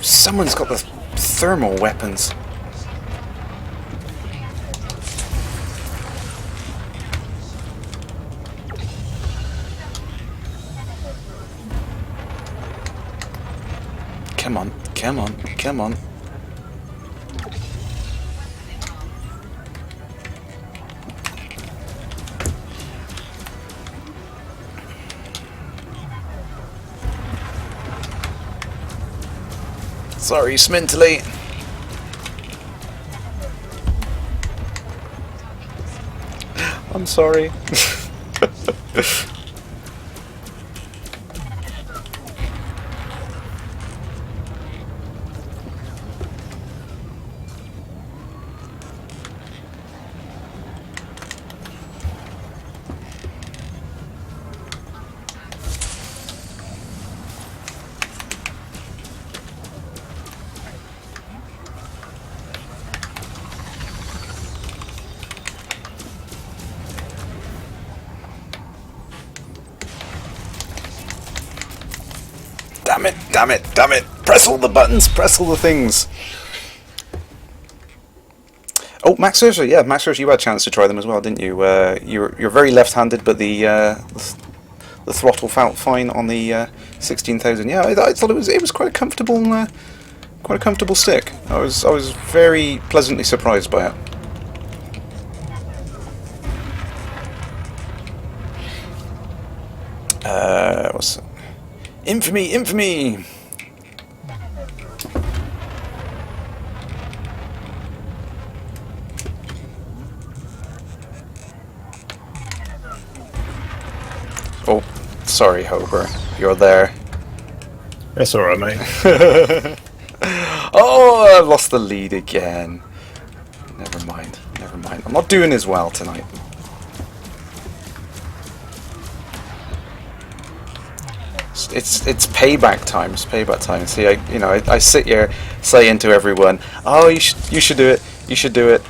Someone's got the thermal weapons. Come on. Sorry, Smintily. I'm sorry. Damn it, damn it, damn it. Press all the buttons, press all the things. Oh, Max Ursa, yeah, Max Ursa, you had a chance to try them as well, didn't you? You're very left-handed, but the throttle felt fine on the 16,000. Yeah, I thought it was quite a comfortable stick. I was very pleasantly surprised by it. What's it? Infamy, infamy. Oh, sorry, Hober. You're there. That's alright, mate. Oh, I've lost the lead again. Never mind, never mind. I'm not doing as well tonight. It's payback time. It's payback time. See, I sit here saying to everyone, "Oh, you should do it. You should do it."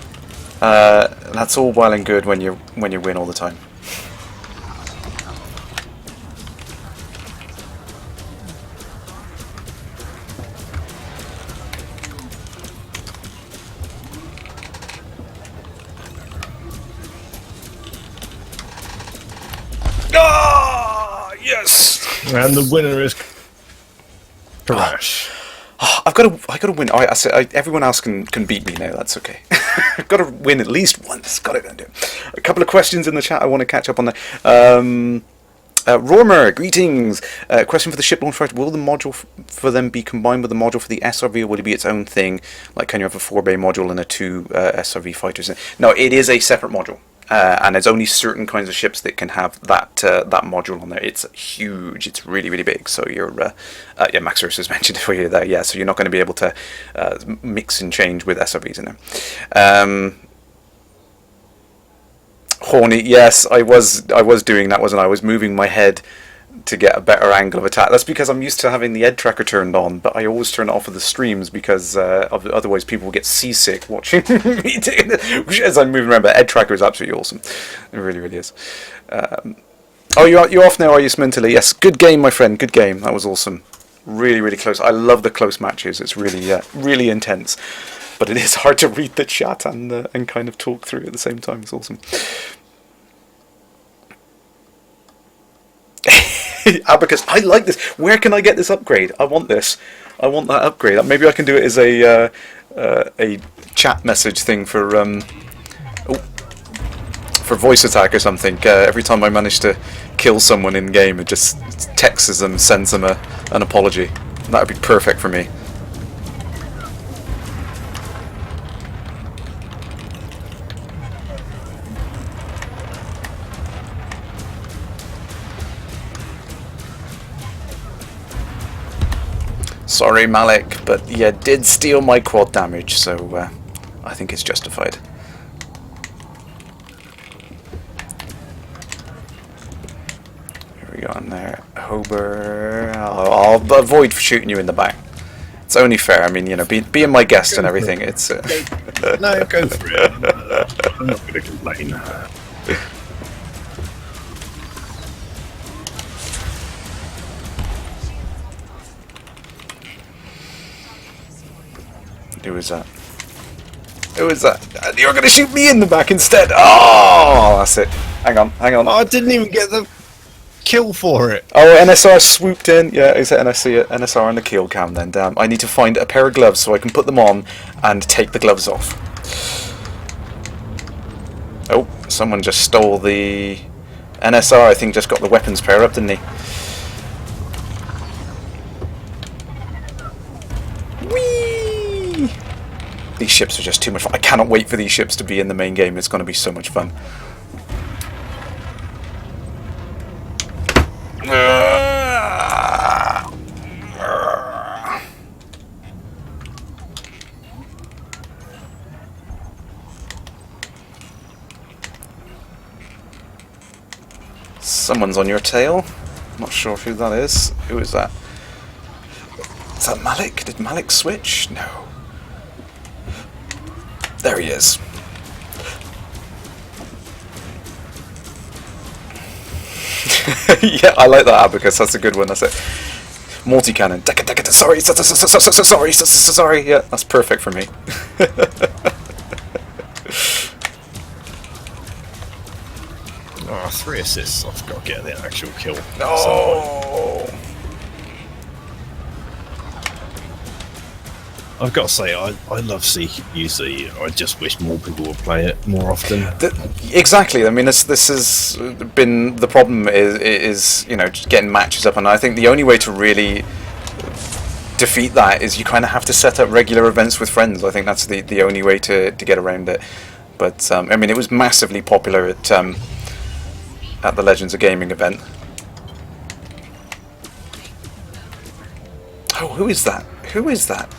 That's all well and good when you win all the time. Ah, yes. And the winner is Kerrash. I gotta win. Everyone else can beat me now. That's okay. I've got to win at least once. Got to do. A couple of questions in the chat. I want to catch up on that. Romer, greetings. Question for the ship launch fighter: will the module for them be combined with the module for the SRV, or will it be its own thing? Like, can you have a 4-bay module and a 2 SRV fighters? No, it is a separate module. And there's only certain kinds of ships that can have that module on there. It's huge. It's really, really big. So you're, Max Ursus mentioned it for you there. Yeah, so you're not going to be able to mix and change with SRVs in there. Horny, yes, I was doing that, wasn't I? I was moving my head to get a better angle of attack. That's because I'm used to having the ed tracker turned on, but I always turn it off for the streams because otherwise people will get seasick watching me doing it as I'm moving around. But ed tracker is absolutely awesome. It really, really is. Oh, you're off now, are you, Smintily? Yes, good game, my friend. Good game. That was awesome. Really, really close. I love the close matches. It's really, really intense. But it is hard to read the chat and kind of talk through at the same time. It's awesome. Abacus, I like this. Where can I get this upgrade? I want this. I want that upgrade. Maybe I can do it as a chat message thing for voice attack or something. Every time I manage to kill someone in game, it just texts them, sends them an apology. That would be perfect for me. Sorry, Malik, but you did steal my quad damage, so I think it's justified. Here we go on there. Hober, I'll avoid shooting you in the back. It's only fair. I mean, being my guest and everything, it's... No, go for it. I'm not going to complain. Who was that? Who was that? You're going to shoot me in the back instead! Oh, that's it. Hang on, hang on. Oh, I didn't even get the kill for it. Oh, NSR swooped in. Yeah, is it NSR on the kill cam then? Damn. I need to find a pair of gloves so I can put them on and take the gloves off. Oh, someone just stole the... NSR, I think, just got the weapons pair up, didn't he? These ships are just too much fun. I cannot wait for these ships to be in the main game. It's going to be so much fun. Someone's on your tail. Not sure who that is. Who is that? Is that Malik? Did Malik switch? No. There he is. Yeah, I like that, Abacus. That's a good one. That's it. Multi-cannon. Sorry. Yeah, that's perfect for me. Oh, 3 assists. I've got to get the actual kill. Oh! I've got to say, I love CQC. I just wish more people would play it more often. Exactly. I mean, this has been the problem is you know, just getting matches up, and I think the only way to really defeat that is you kind of have to set up regular events with friends. I think that's the only way to get around it. But I mean, it was massively popular at the Legends of Gaming event. Oh, who is that? Who is that?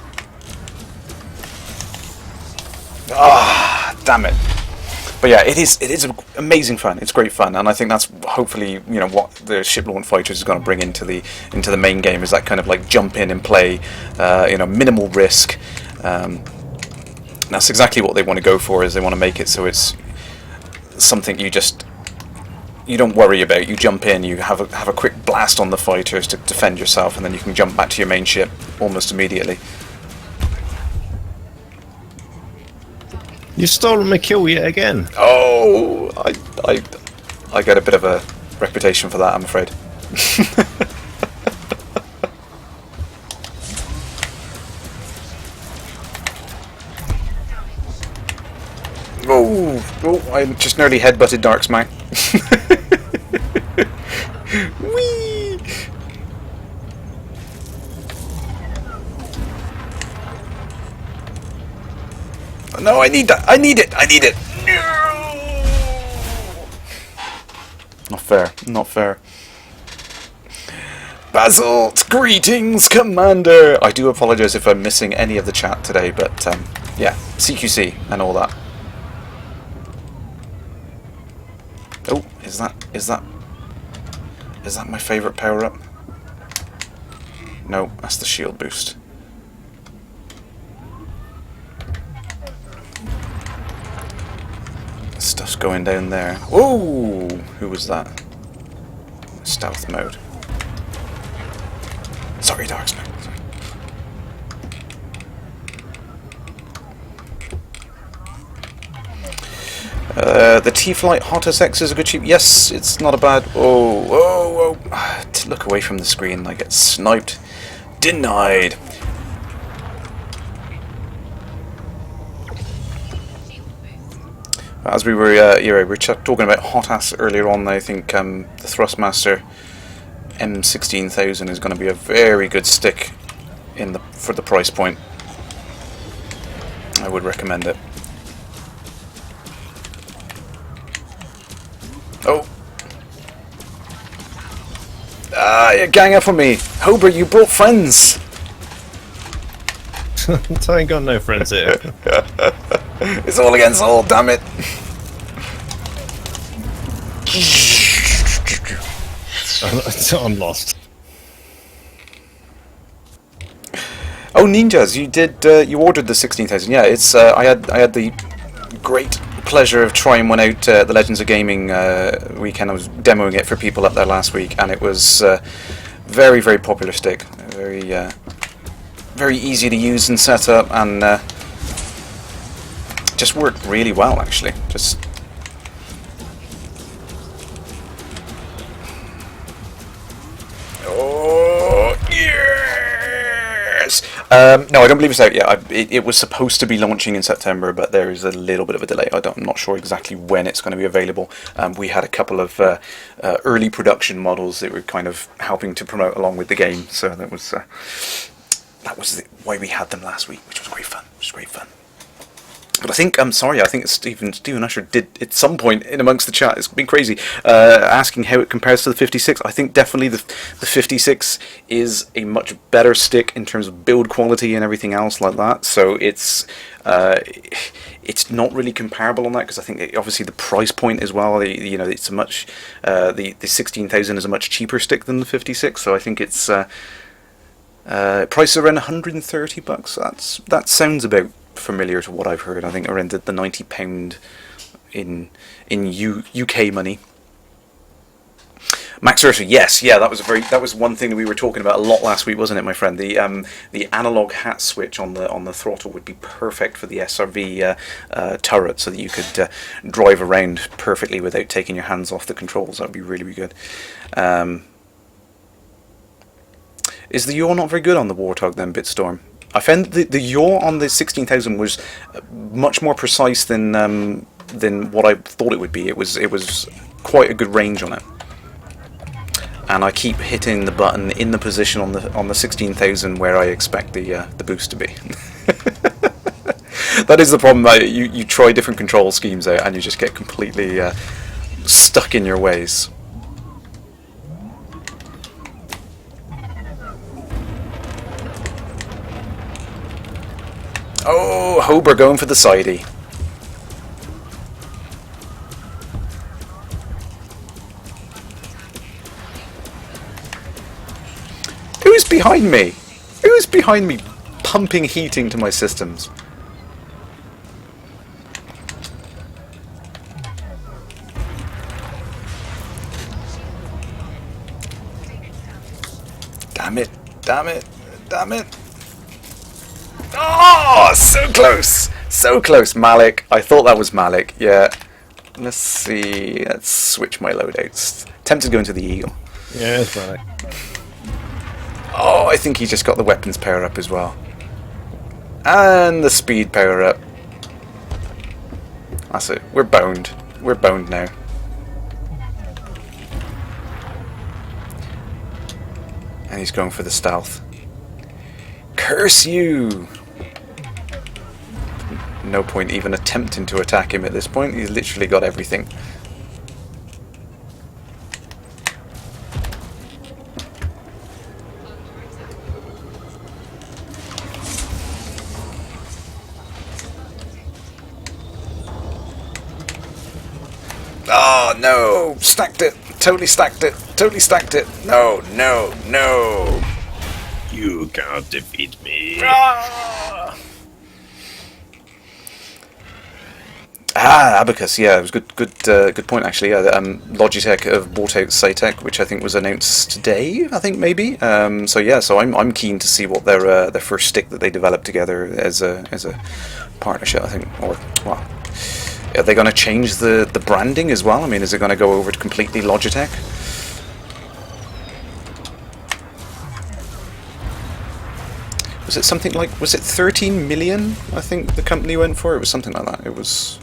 Ah, damn it! But yeah, it is amazing fun. It's great fun, and I think that's hopefully, you know, what the ship launch fighters is going to bring into the main game, is that kind of like jump in and play, you know, minimal risk. That's exactly what they want to go for. Is they want to make it so it's something you don't worry about. You jump in, you have a quick blast on the fighters to defend yourself, and then you can jump back to your main ship almost immediately. You've stolen my kill yet again. Oh, I get a bit of a reputation for that, I'm afraid. Oh, I just nearly headbutted Darksmack. Whee! No, I need that. I need it. No! Not fair. Not fair. Basalt, greetings, Commander. I do apologise if I'm missing any of the chat today, but yeah, CQC and all that. Oh, is that my favourite power up? No, that's the shield boost. Stuff's going down there. Whoa! Who was that? Stealth mode. Sorry, Darksman. The T-Flight Hot SX is a good cheap. Yes, it's not a bad. Oh! Look away from the screen. I get sniped. Denied. As we were, we were talking about hot ass earlier on. I think the Thrustmaster M16000 is going to be a very good stick for the price point. I would recommend it. Oh! You gang up on me, Hober. You brought friends. I ain't got no friends here. It's all against all, damn it. I'm lost. Oh, Ninjas, you did. You ordered the 16,000. Yeah, it's. I had the great pleasure of trying one out the Legends of Gaming weekend. I was demoing it for people up there last week, and it was very, very popular stick. Very easy to use and set up, and just worked really well, actually. Just. Oh, yes! No, I don't believe it's out yet. It was supposed to be launching in September, but there is a little bit of a delay. I'm not sure exactly when it's going to be available. We had a couple of early production models that were kind of helping to promote along with the game, so that was why we had them last week, which was great fun. But I think, I think it's Stephen Usher did at some point in amongst the chat, it's been crazy, asking how it compares to the 56. I think definitely the 56 is a much better stick in terms of build quality and everything else like that. So it's not really comparable on that, because I think obviously the price point as well. It's a much the 16,000 is a much cheaper stick than the 56. So I think it's price around $130. That sounds about familiar to what I've heard. I think around the £90 in UK money. Max Ursa, yes, yeah, that was one thing that we were talking about a lot last week, wasn't it, my friend? The analog hat switch on the throttle would be perfect for the SRV turret, so that you could drive around perfectly without taking your hands off the controls. That would be really, really good. Is the yaw not very good on the Warthog then, Bitstorm? I found the yaw on the 16,000 was much more precise than what I thought it would be. It was quite a good range on it. And I keep hitting the button in the position on the 16,000 where I expect the boost to be. That is the problem. You try different control schemes out and you just get completely stuck in your ways. Oh, Hober going for the sidey. Who's behind me? Who's behind me pumping heat into my systems? Damn it, damn it, damn it. Oh, so close! So close, Malik. I thought that was Malik, yeah. Let's see, let's switch my loadouts. Tempted to go into the Eagle. Yeah, it's Malik. Oh, I think he just got the weapons power up as well. And the speed power up. That's it. We're boned. We're boned now. And he's going for the stealth. Curse you! No point even attempting to attack him at this point. He's literally got everything. Oh no! Stacked it! Totally stacked it! Totally stacked it! No, no, no! You can't defeat me. Abacus, yeah, it was good point actually. Yeah, Logitech have bought out Cytec, which I think was announced today. I think maybe. So I'm keen to see what their first stick that they developed together as a partnership. I think, or well, are they going to change the branding as well? I mean, is it going to go over to completely Logitech? Was it something like, was it 13 million? I think the company went for it. Was something like that. It was.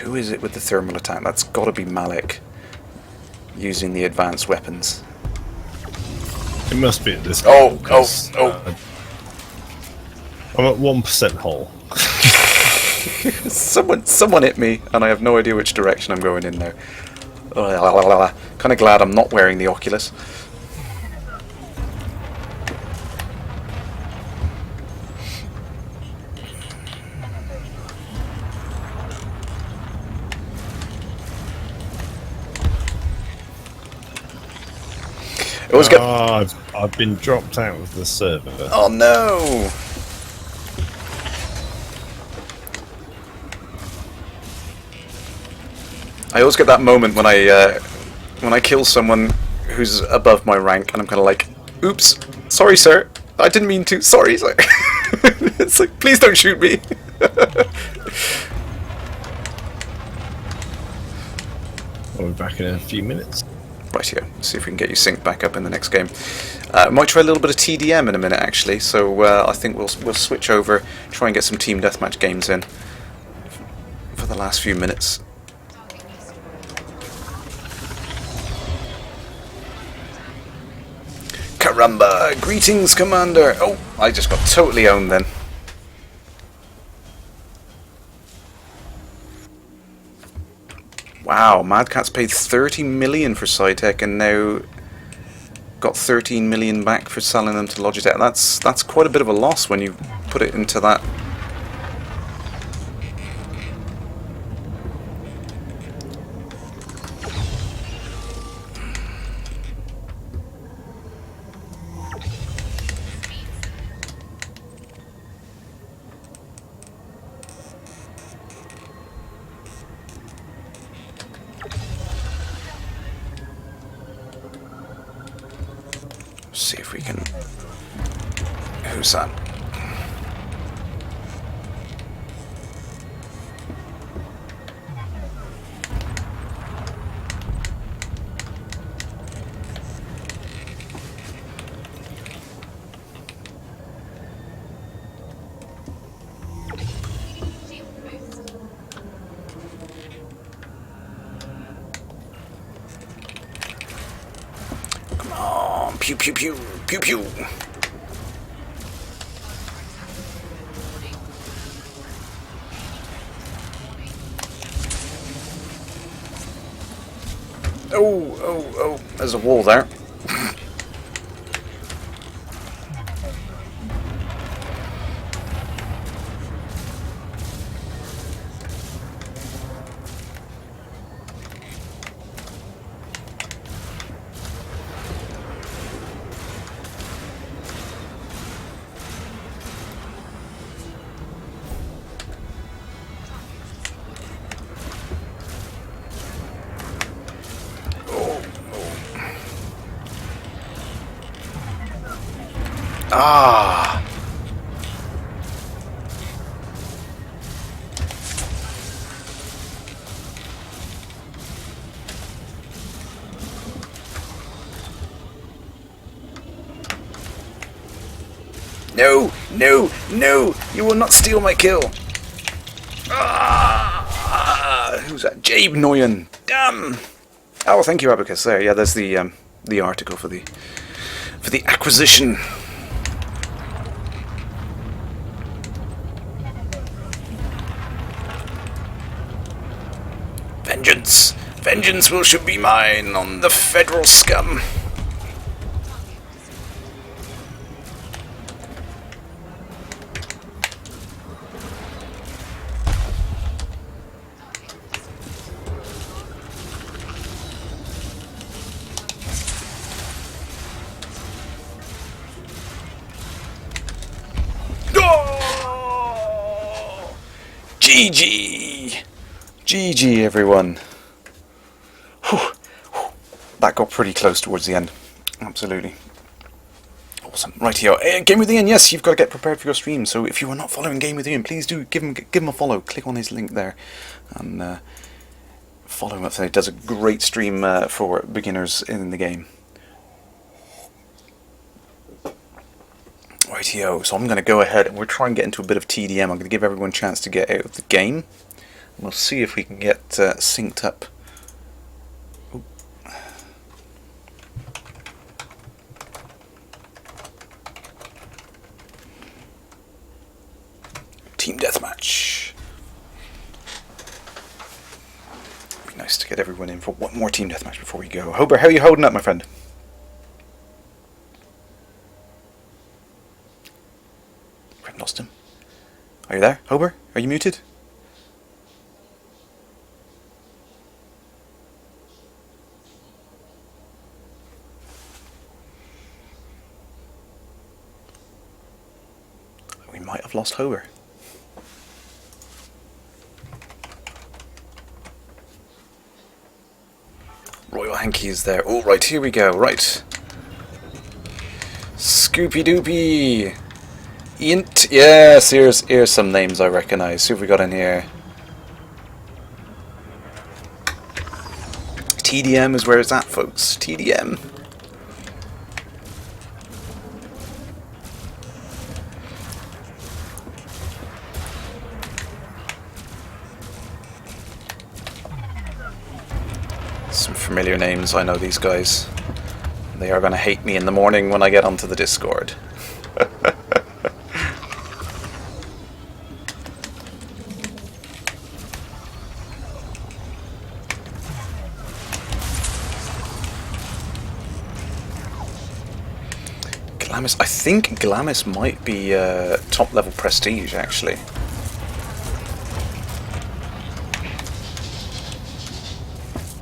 Who is it with the thermal attack? That's got to be Malik, using the advanced weapons. It must be at this point. I'm at 1% whole. Someone hit me, and I have no idea which direction I'm going in now. Kind of glad I'm not wearing the Oculus. I've been dropped out of the server. Oh no! I always get that moment when I kill someone who's above my rank, and I'm kind of like, "Oops, sorry, sir. I didn't mean to. Sorry." It's like, it's like, please don't shoot me. I'll be back in a few minutes. Right here. See if we can get you synced back up in the next game. Might try a little bit of TDM in a minute, actually. So I think we'll switch over, try and get some team deathmatch games in for the last few minutes. Caramba! Greetings, Commander! Oh, I just got totally owned then. Wow, Mad Cat's paid 30 million for Cytec and now got 13 million back for selling them to Logitech. That's quite a bit of a loss when you put it into that. see if we can... Who's that? Come on, pew pew pew, pew pew. Oh, there's a wall there. Ah! No! No! No! You will not steal my kill! Ah! Who's that? Jabe Noyan! Damn! Oh, thank you, Abacus. There, yeah, there's the article for the acquisition. Vengeance! Vengeance should be mine on the federal scum! Oh! GG! GG, everyone. Whew. That got pretty close towards the end. Absolutely. Awesome. Right here. Game with Ian, yes, you've got to get prepared for your stream. So if you are not following Game with Ian, please do give him a follow. Click on his link there and follow him up there. He does a great stream for beginners in the game. Rightio. So I'm going to go ahead and we'll try and get into a bit of TDM. I'm going to give everyone a chance to get out of the game. We'll see if we can get synced up. Ooh. Team deathmatch. Be nice to get everyone in for one more team deathmatch before we go. Hober, how are you holding up, my friend? I've lost him. Are you there, Hober? Are you muted? We might have lost Hober. Royal Hanky is there. Oh, right, here we go. Right. Scoopy Doopy. Int. Yes, here's some names I recognise. See if we got in here. TDM is where it's at, folks. TDM. Some familiar names. I know these guys. They are going to hate me in the morning when I get onto the Discord. Glamis, I think Glamis might be top level prestige actually.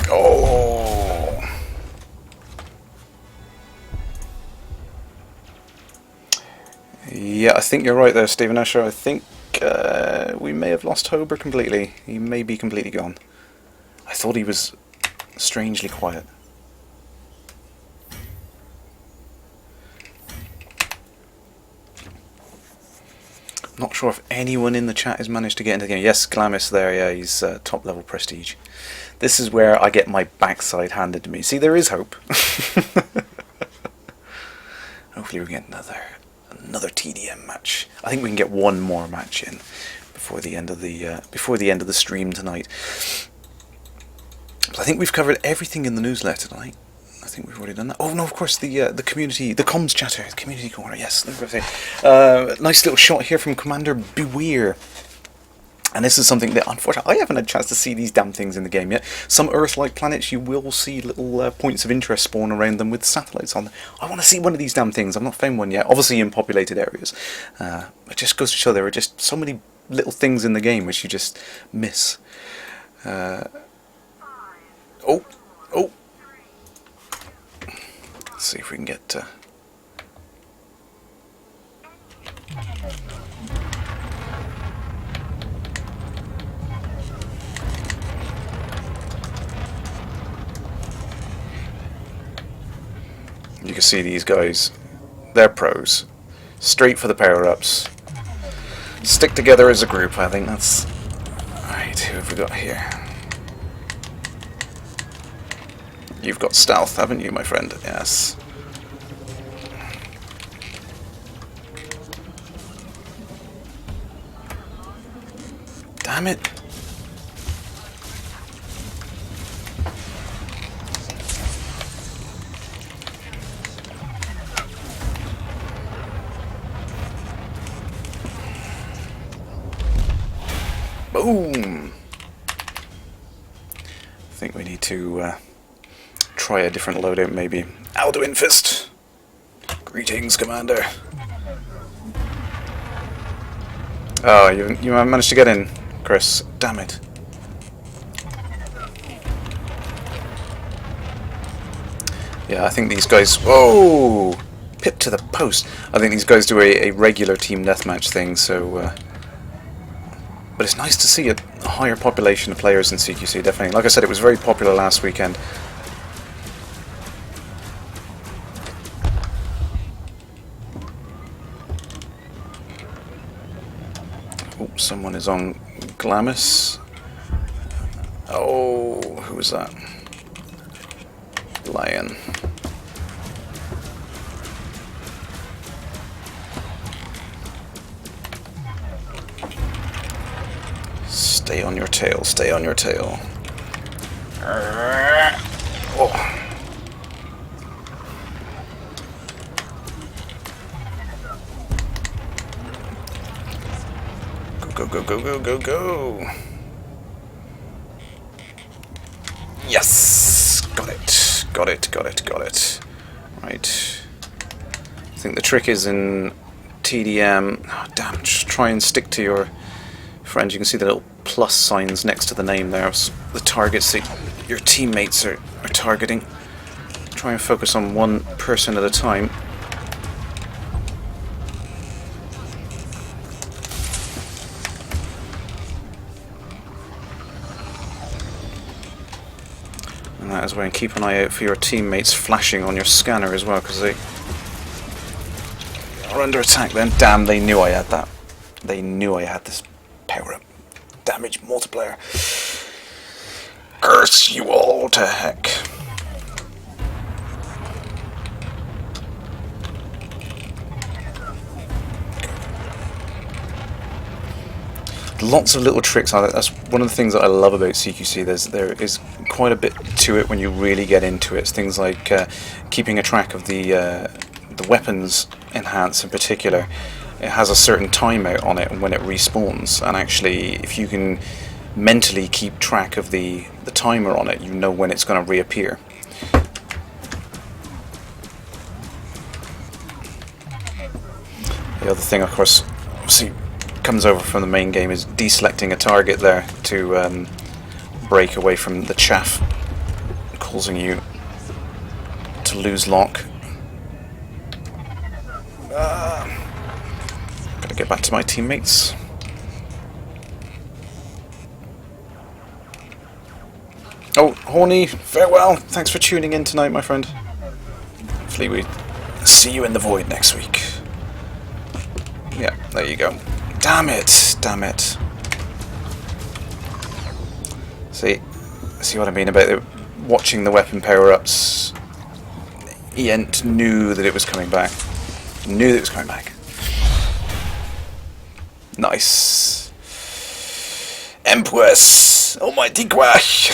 Oh, yeah, I think you're right there, Stephen Usher. I think we may have lost Hober completely. He may be completely gone. I thought he was strangely quiet. Not sure if anyone in the chat has managed to get into the game. Yes, Glamis there, yeah, he's top level prestige. This is where I get my backside handed to me. See, there is hope. Hopefully we get another TDM match. I think we can get one more match in before the end of the stream tonight. But I think we've covered everything in the newsletter tonight. I think we've already done that. Oh no, of course the community, the comms chatter, the community corner. Yes, nice little shot here from Commander Beware. And this is something that, unfortunately, I haven't had a chance to see these damn things in the game yet. Some Earth-like planets, you will see little points of interest spawn around them with satellites on them. I want to see one of these damn things. I've not found one yet. Obviously in populated areas. It just goes to show there are just so many little things in the game which you just miss. Oh! Let's see if we can get... You can see these guys, they're pros. Straight for the power-ups. Stick together as a group, I think that's... Alright, who have we got here? You've got stealth, haven't you, my friend? Yes. Damn it. Boom! I think we need to try a different loadout, maybe. Alduin Fist! Greetings, Commander. Oh, you managed to get in, Chris. Damn it. Yeah, I think these guys... Whoa! Pip to the post. I think these guys do a regular team deathmatch thing, so... But it's nice to see a higher population of players in CQC, definitely. Like I said, it was very popular last weekend. Oh, someone is on Glamis. Oh, who was that? Lion. Stay on your tail, stay on your tail. Oh. Go, go, go, go, go, go. Yes! Got it. Got it, got it, got it. Right. I think the trick is in TDM. Oh, damn, just try and stick to your friends. You can see the little plus signs next to the name there. The targets that your teammates are targeting. Try and focus on one person at a time. And that is where, and keep an eye out for your teammates flashing on your scanner as well, because they are under attack then. Damn, they knew I had that. They knew I had this power-up. Damage multiplier. Curse you all to heck. Lots of little tricks on it. That's one of the things that I love about CQC. There is quite a bit to it when you really get into it. It's things like keeping a track of the weapons enhance in particular. It has a certain timeout on it and when it respawns, and actually if you can mentally keep track of the timer on it, you know when it's going to reappear. The other thing, of course, obviously comes over from the main game, is deselecting a target there to break away from the chaff, causing you to lose lock. Gotta get back to my teammates. Oh, Horny, farewell. Thanks for tuning in tonight, my friend. Hopefully we see you in the void next week. Yeah, there you go. Damn it! Damn it! See what I mean about it? Watching the weapon power-ups. Ient knew that it was coming back. Knew that it was coming back. Nice. Empress! Almighty Quash!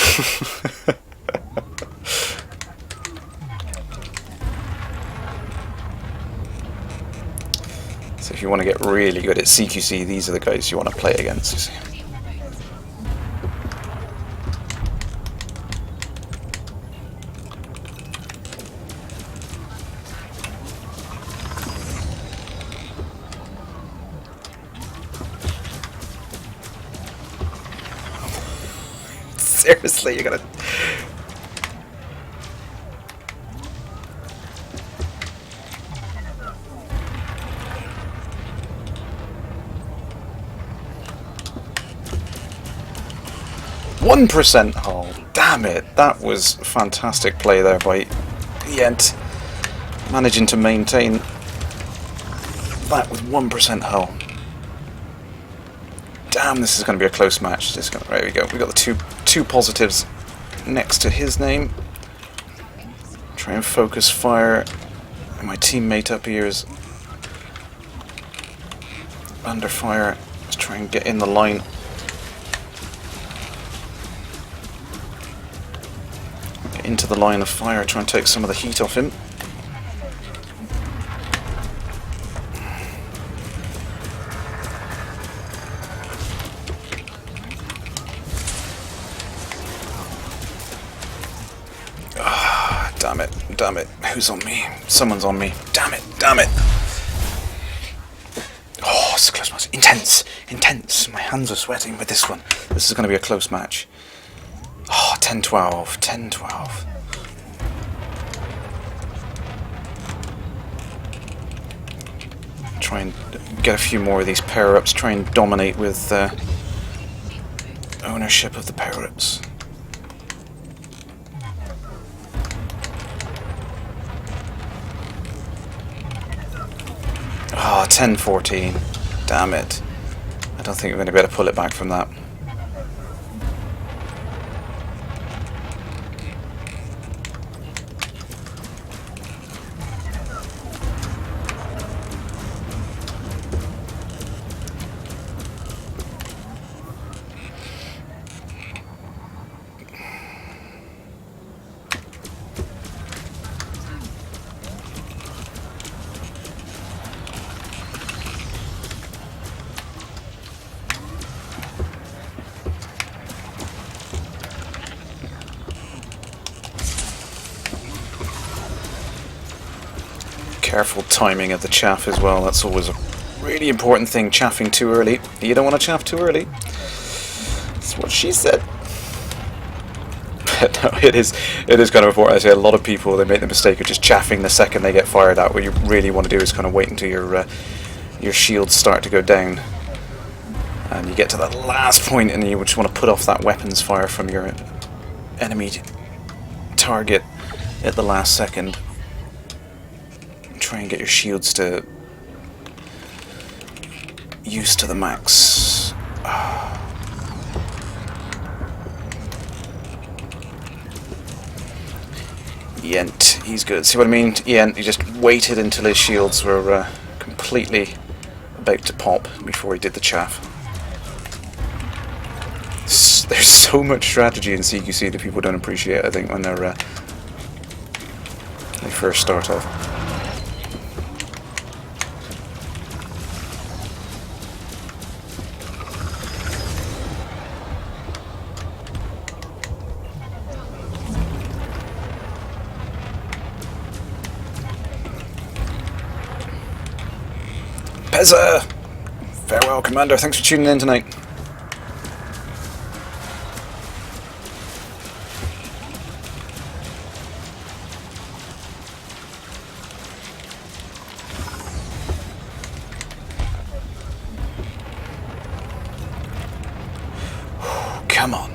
So if you want to get really good at CQC, these are the guys you want to play against, you see. Seriously, you're gonna... %. Oh, damn it. That was fantastic play there by Ient. Managing to maintain that with 1% hull. Damn, this is going to be a close match. There we go. We got the two positives next to his name. Try and focus fire. And my teammate up here is under fire. Let's try and get in the line. Get into the line of fire. Try and take some of the heat off him. Damn it. Who's on me? Someone's on me. Damn it. Oh, it's a close match. Intense. My hands are sweating with this one. This is going to be a close match. Oh, 10-12. Try and get a few more of these power-ups. Try and dominate with ownership of the power-ups. Oh, 10-14. Damn it. I don't think we're going to be able to pull it back from that. Careful timing of the chaff as well. That's always a really important thing. Chaffing too early. You don't want to chaff too early. That's what she said. But no, it is kind of important. I say a lot of people, they make the mistake of just chaffing the second they get fired at. What you really want to do is kind of wait until your shields start to go down, and you get to that last point, and you just want to put off that weapons fire from your enemy target at the last second. Try and get your shields to use to the max. Ient, he's good. See what I mean? Ient, he just waited until his shields were completely about to pop before he did the chaff. There's so much strategy in CQC that people don't appreciate, I think, when they first start off. Pezza! Farewell, Commander. Thanks for tuning in tonight. Come on.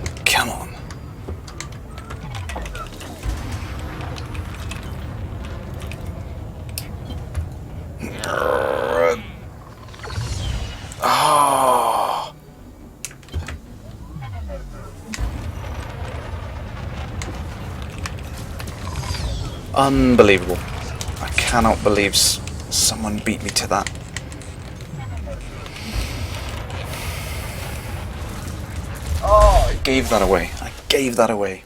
Unbelievable. I cannot believe someone beat me to that. Oh, I gave that away. I gave that away.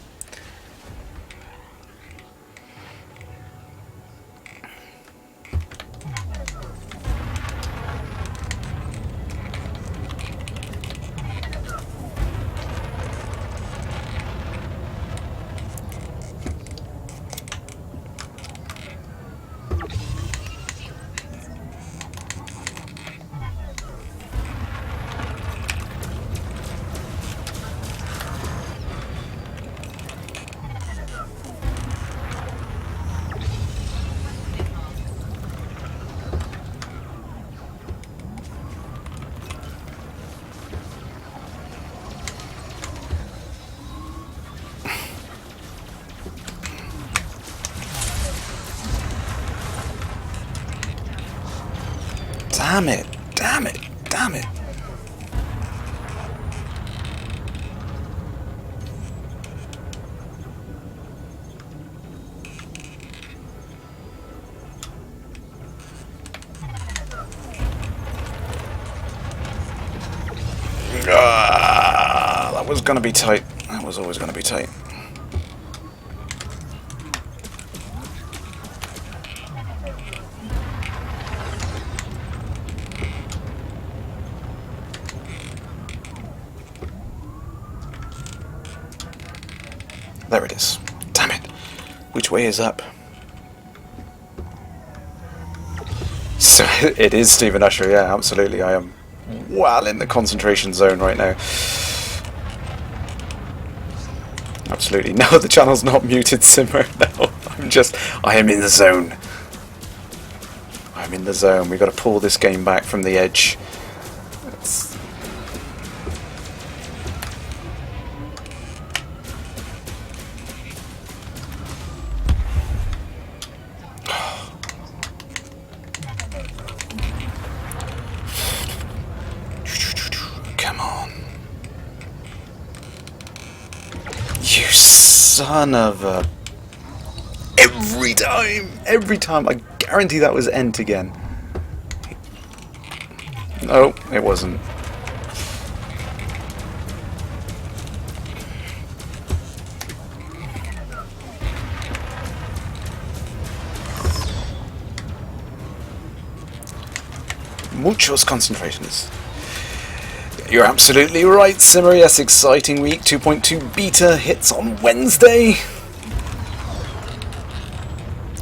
Damn it, damn it, damn it. That was going to be tight. That was always going to be tight. There it is. Damn it. Which way is up? So it is Stephen Usher, yeah, absolutely. I am well in the concentration zone right now. Absolutely. No, the channel's not muted, Simmer. No, I am in the zone. I'm in the zone. We've got to pull this game back from the edge. Come on. You son of a... Every time, I guarantee that was Ent again. No, it wasn't. Muchos concentrations. You're absolutely right, Simmer. Yes, exciting week. 2.2 beta hits on Wednesday.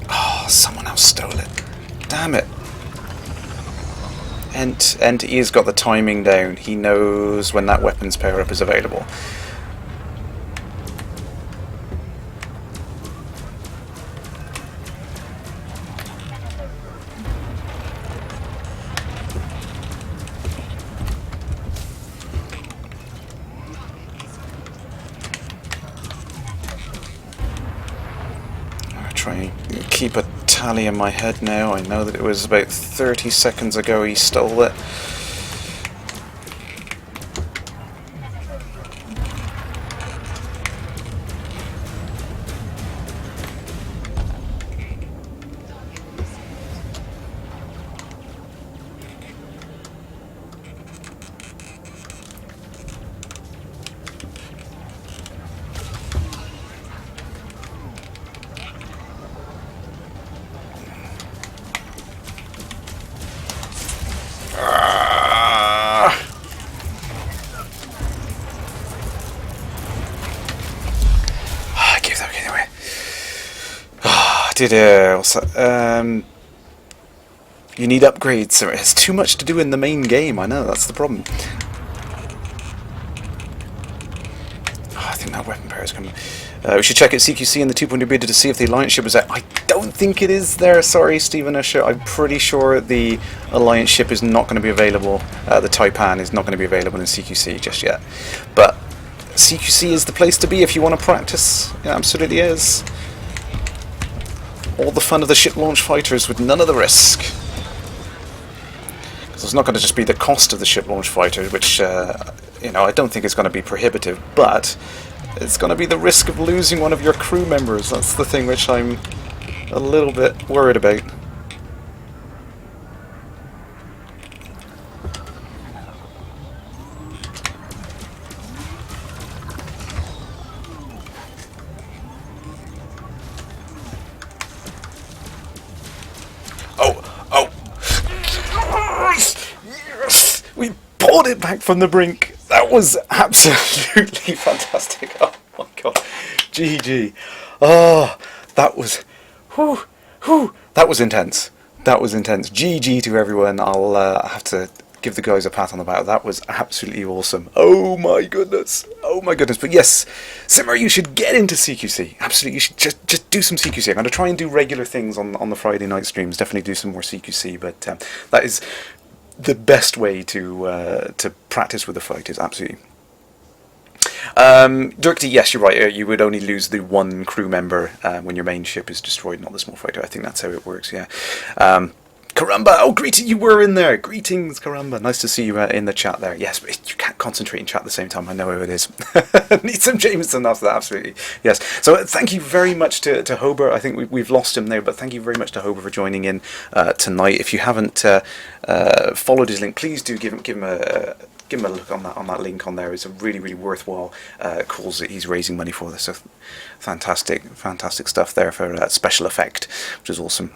Oh, someone else stole it. Damn it. Ent he's got the timing down. He knows when that weapons power up is available. Try and keep a tally in my head now. I know that it was about 30 seconds ago he stole it. You need upgrades. There's too much to do in the main game. I know, that's the problem. I think that weapon pair is coming. We should check at CQC in the 2.2 beta to see if the alliance ship is out. I don't think it is there. Sorry, Stephen Usher. I'm pretty sure the alliance ship is not going to be available. The Taipan is not going to be available in CQC just yet. But CQC is the place to be if you want to practice. It absolutely is. All the fun of the ship launch fighters with none of the risk. Because it's not going to just be the cost of the ship launch fighter, which, you know, I don't think is going to be prohibitive, but it's going to be the risk of losing one of your crew members. That's the thing which I'm a little bit worried about. Oh! Yes! We pulled it back from the brink. That was absolutely fantastic. Oh my god. GG. Oh, that was... that was intense. That was intense. GG to everyone. I'll have to give the guys a pat on the back. That was absolutely awesome. Oh my goodness. Oh my goodness. But yes, Simmer, you should get into CQC. Absolutely. You should just do some CQC. I'm going to try and do regular things on the Friday night streams. Definitely do some more CQC. But that is the best way to practice with the fighters. Absolutely. Dirk, yes, you're right. You would only lose the one crew member when your main ship is destroyed, not the small fighter. I think that's how it works, yeah. Caramba! Oh, you were in there! Greetings, Caramba. Nice to see you in the chat there. Yes, but you can't concentrate and chat at the same time. I know how it is. Need some Jameson after that, absolutely. Yes. So thank you very much to Hober. I think we've lost him there, but thank you very much to Hober for joining in tonight. If you haven't followed his link, please do give him a look on that link on there. It's a really worthwhile cause that he's raising money for this. So fantastic stuff there for special effect, which is awesome.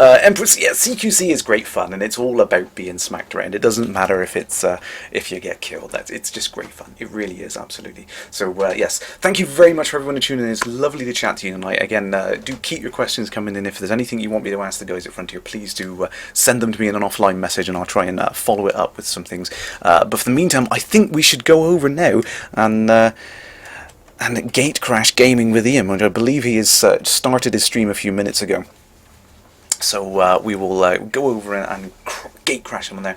Empress, yeah, CQC is great fun, and it's all about being smacked around. It doesn't matter if it's if you get killed. It's just great fun. It really is, absolutely. So yes, thank you very much for everyone tuning in. It's lovely to chat to you tonight. Again, do keep your questions coming in. If there's anything you want me to ask the guys at Frontier, please do send them to me in an offline message, and I'll try and follow it up with some things. But for the meantime, I think we should go over now and Gate Crash Gaming with Ian, which I believe he has started his stream a few minutes ago. So we will go over and gate crash him on there.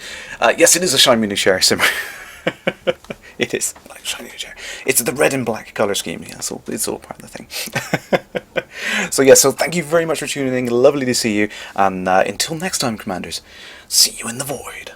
Yes, it is a shiny new share, Simmer. It is like shiny new share. It's the red and black colour scheme. Yeah, so it's all part of the thing. So yeah, so thank you very much for tuning in. Lovely to see you. And until next time, Commanders, see you in the void.